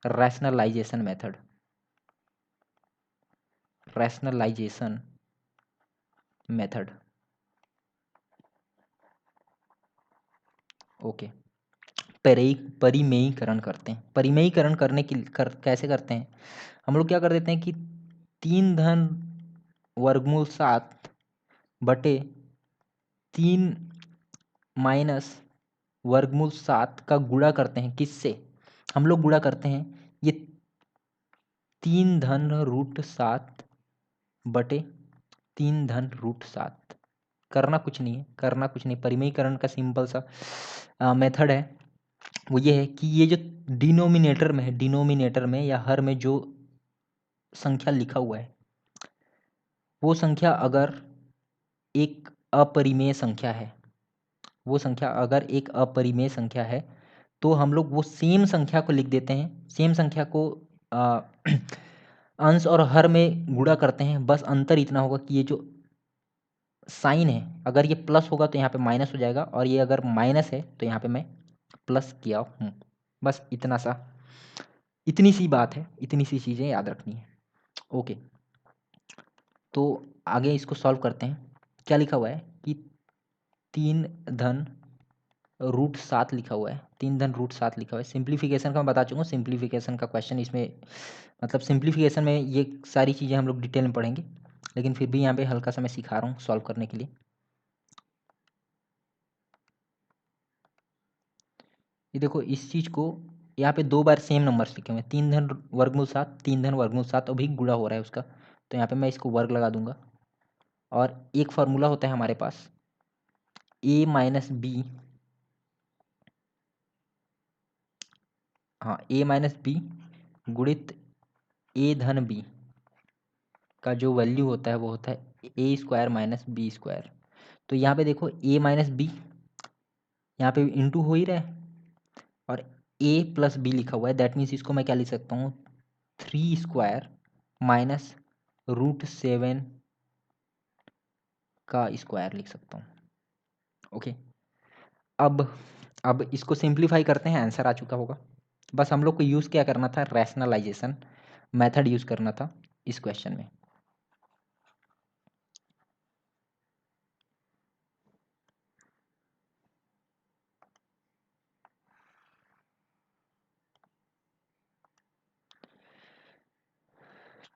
rationalisation method, rationalisation method. Okay, परिमेयीकरण करते हैं। परिमेयीकरण करने की कैसे करते हैं, हम लोग क्या कर देते हैं कि 3 धन वर्गमूल 7 बटे 3 माइनस वर्गमूल 7 का गुणा करते हैं। किससे हम लोग गुणा करते हैं, ये 3 धन रूट 7 बटे 3 धन रूट 7। करना कुछ नहीं है, करना कुछ नहीं, परिमेयीकरण का सिंपल सा मेथड है, वो ये है कि ये जो डिनोमिनेटर में है, डिनोमिनेटर में या हर में जो संख्या लिखा हुआ है, वो संख्या अगर एक अपरिमेय संख्या है, वो संख्या अगर एक अपरिमेय संख्या है तो हम लोग वो सेम संख्या को लिख देते हैं, सेम संख्या को आ, अंश और हर में गुणा करते हैं। बस अंतर इतना होगा कि ये जो साइन है, अगर ये प्लस होगा तो यहाँ पे माइनस हो जाएगा और ये अगर माइनस है तो यहाँ पे मैं प्लस किया हूँ। बस इतना सा, इतनी सी बात है, इतनी सी चीज़ें याद रखनी है। ओके, तो आगे इसको सॉल्व करते हैं। क्या लिखा हुआ है कि 3 धन रूट 7 लिखा हुआ है, 3 धन रूट 7 लिखा हुआ है। सिंप्लीफिकेशन का मैं बता चुका हूँ, सिंप्लीफिकेशन का क्वेश्चन इसमें, मतलब सिंप्लीफिकेशन में ये सारी चीज़ें हम लोग डिटेल में पढ़ेंगे, लेकिन फिर भी यहाँ पे हल्का सा मैं सिखा रहा हूँ सॉल्व करने के लिए। ये देखो, इस चीज़ को यहाँ पे 2 बार सेम नंबर्स लिखे हुए हैं, 3 धन वर्गमूल 7, 3 धन वर्गमूल 7, अभी गुणा हो रहा है उसका, तो यहाँ पे मैं इसको वर्ग लगा दूंगा। और एक फार्मूला होता है हमारे पास, ए माइनस बी, हाँ, ए माइनस बी गुणित ए धन बी का जो वैल्यू होता है वो होता है ए स्क्वायर माइनस बी स्क्वायर। तो यहाँ पे देखो ए माइनस बी यहाँ पे इंटू हो ही रहा है और ए प्लस बी लिखा हुआ है, दैट मीन्स इसको मैं क्या लिख सकता हूँ, 3 स्क्वायर माइनस रूट 7 का स्क्वायर लिख सकता हूँ। ओके, अब इसको सिंप्लीफाई करते हैं, आंसर आ चुका होगा। बस हम लोग को यूज़ क्या करना था, रैशनलाइजेशन मेथड यूज़ करना था इस क्वेश्चन में।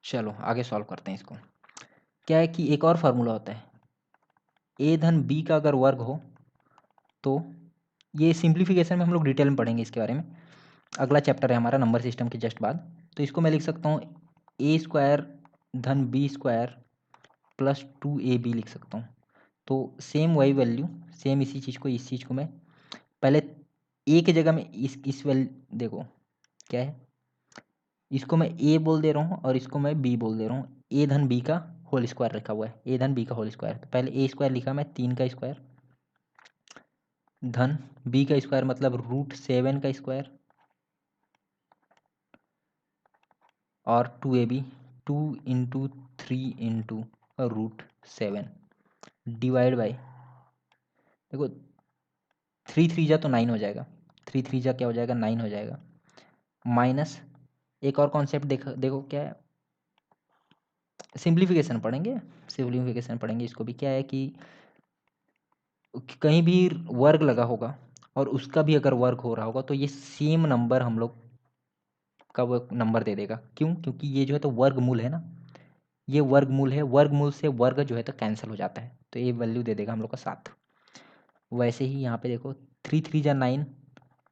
चलो आगे सॉल्व करते हैं इसको। क्या है कि एक और फार्मूला होता है, ए धन बी का अगर वर्ग हो तो, ये सिंप्लीफिकेशन में हम लोग डिटेल में पढ़ेंगे इसके बारे में, अगला चैप्टर है हमारा नंबर सिस्टम के जस्ट बाद। तो इसको मैं लिख सकता हूँ ए स्क्वायर धन बी स्क्वायर प्लस 2ab लिख सकता हूँ। तो सेम वही वैल्यू, सेम इसी चीज़ को, इस चीज़ को मैं पहले एक जगह में इस वैल्यू देखो क्या है, इसको मैं a बोल दे रहा हूँ और इसको मैं b बोल दे रहा हूँ। a धन b का होल स्क्वायर रखा हुआ है, a धन b का होल स्क्वायर। तो पहले a स्क्वायर लिखा मैं 3 का स्क्वायर धन b का स्क्वायर मतलब √7 का स्क्वायर और 2ab, 2 into 3 into √7 divide by, देखो 3 3 जा तो 9 हो जाएगा, 3 3 जा क्या हो जाएगा 9 हो जाएगा, माइनस एक और कॉन्सेप्ट देखो क्या है, सिंप्लीफिकेशन पढ़ेंगे, सिंप्लीफिकेशन पढ़ेंगे। इसको भी क्या है कि कहीं भी वर्ग लगा होगा और उसका भी अगर वर्ग हो रहा होगा तो ये सेम नंबर हम लोग का वो नंबर दे देगा। क्यों? क्योंकि ये जो है तो वर्गमूल है ना, ये वर्गमूल है, वर्गमूल से वर्ग जो है तो कैंसिल हो जाता है, तो ये वैल्यू दे देगा हम लोग का 7। वैसे ही यहाँ पे देखो 3 3 जा 9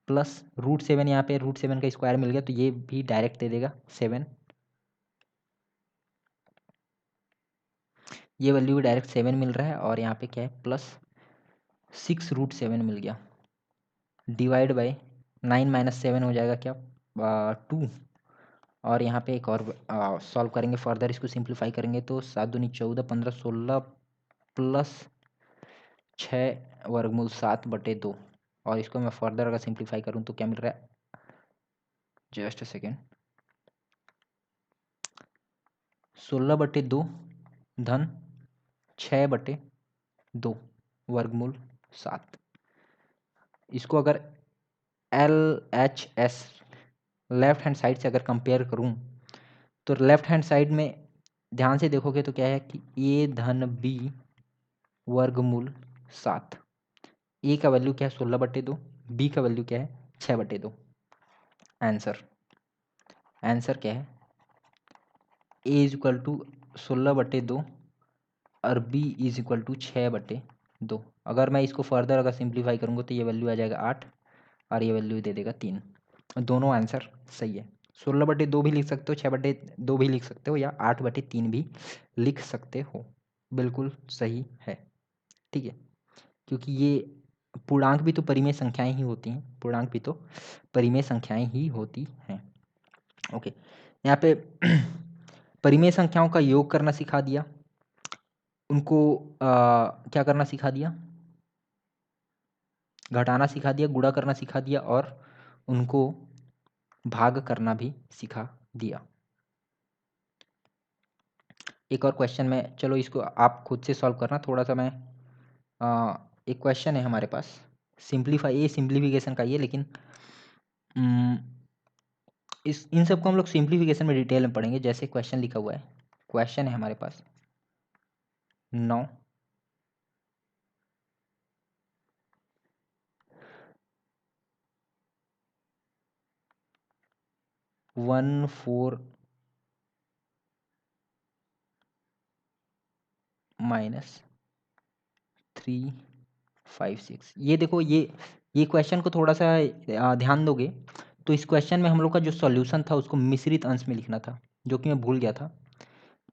प्लस √7, यहाँ पे √7 का स्क्वायर मिल गया तो ये भी डायरेक्ट दे देगा 7, ये वैल्यू भी डायरेक्ट 7 मिल रहा है। और यहाँ पे क्या है प्लस 6√7 मिल गया डिवाइड बाई 9 माइनस 7 हो जाएगा क्या 2। और यहाँ पे एक और सॉल्व करेंगे फर्दर, इसको सिंप्लीफाई करेंगे तो 7 दूनी 14, 15 16 प्लस 6 वर्गमूल 7/2। और इसको मैं फर्दर अगर सिंप्लीफाई करूँ तो क्या मिल रहा है, जस्ट अ सेकेंड, 16/2 धन 6/2 वर्गमूल 7। इसको अगर LHS लेफ्ट हैंड साइड से अगर कंपेयर करूं तो लेफ्ट हैंड साइड में ध्यान से देखोगे तो क्या है कि a धन b वर्गमूल 7, a का वैल्यू क्या है 16/2, b का वैल्यू क्या है 6/2। आंसर आंसर क्या है, a इज इक्वल टू 16/2 और b इज इक्वल टू 6/2। अगर मैं इसको फर्दर अगर सिंप्लीफाई करूँगा तो ये वैल्यू आ जाएगा 8 और ये वैल्यू दे देगा 3। दोनों आंसर सही है, 16/2 भी लिख सकते हो, 6/2 भी लिख सकते हो या 8/3 भी लिख सकते हो, बिल्कुल सही है। ठीक है, क्योंकि ये पूर्णांक भी तो परिमेय संख्याएं ही होती हैं, पूर्णांक भी तो परिमेय संख्याएं ही होती हैं। ओके, यहाँ पे परिमेय संख्याओं का योग करना सिखा दिया, उनको क्या करना सिखा दिया, घटाना सिखा दिया, गुणा करना सिखा दिया और उनको भाग करना भी सिखा दिया। एक और क्वेश्चन में, चलो इसको आप खुद से सॉल्व करना, थोड़ा सा मैं एक क्वेश्चन है हमारे पास, ये सिंप्लीफिकेशन का ही है, लेकिन इस इन सबको हम लोग सिंप्लीफिकेशन में डिटेल में पढ़ेंगे। जैसे क्वेश्चन लिखा हुआ है, क्वेश्चन है हमारे पास 9 1 4 माइनस 3 5 6। ये देखो, ये क्वेश्चन को थोड़ा सा ध्यान दोगे तो इस क्वेश्चन में हम लोग का जो सॉल्यूशन था उसको मिश्रित अंश में लिखना था, जो कि मैं भूल गया था।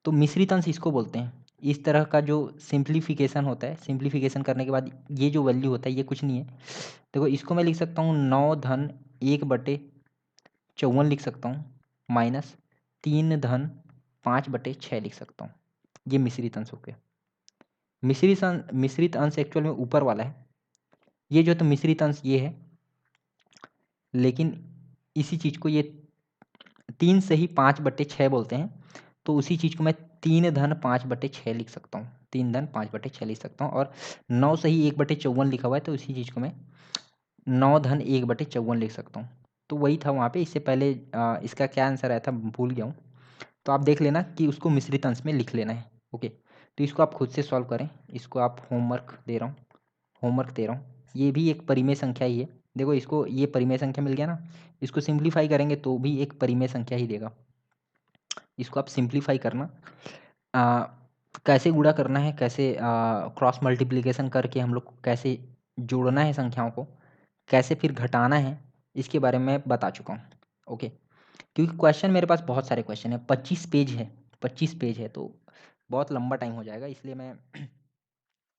तो मिश्रित अंश इसको बोलते हैं। इस तरह का जो सिंप्लीफिकेशन होता है, सिंप्लीफिकेशन करने के बाद ये जो वैल्यू होता है ये कुछ नहीं है। देखो इसको मैं लिख सकता हूँ 9 धन 1/54 लिख सकता हूँ, माइनस 3 धन 5/6 लिख सकता हूँ। ये मिश्रित अंश हो गया। मिश्रित अंश एक्चुअल में ऊपर वाला है, ये जो तो मिश्रित अंश ये है, लेकिन इसी चीज़ को ये 3 से ही 5/6 बोलते हैं, तो उसी चीज़ को मैं 3 धन 5/6 लिख सकता हूँ, 3 धन 5/6 लिख सकता हूँ। और 9 से ही 1/54 लिखा हुआ है तो उसी चीज़ को मैं 9 धन 1/54 लिख सकता हूँ। तो वही था वहाँ पे। इससे पहले इसका क्या आंसर आया था भूल गया हूँ, तो आप देख लेना कि उसको मिश्रित अंश में लिख लेना है। ओके, तो इसको आप खुद से सॉल्व करें, इसको आप होमवर्क दे रहा हूँ। ये भी एक परिमेय संख्या ही है। देखो इसको, ये परिमेय संख्या मिल गया ना, इसको सिंप्लीफाई करेंगे तो भी एक परिमेय संख्या ही देगा। इसको आप सिंप्लीफाई करना, आ, कैसे गुणा करना है, कैसे क्रॉस मल्टीप्लिकेशन करके हम लोग को कैसे जोड़ना है संख्याओं को, कैसे फिर घटाना है, इसके बारे में मैं बता चुका हूँ। ओके, क्योंकि क्वेश्चन मेरे पास बहुत सारे क्वेश्चन है, 25 पेज है, 25 पेज है, तो बहुत लंबा टाइम हो जाएगा, इसलिए मैं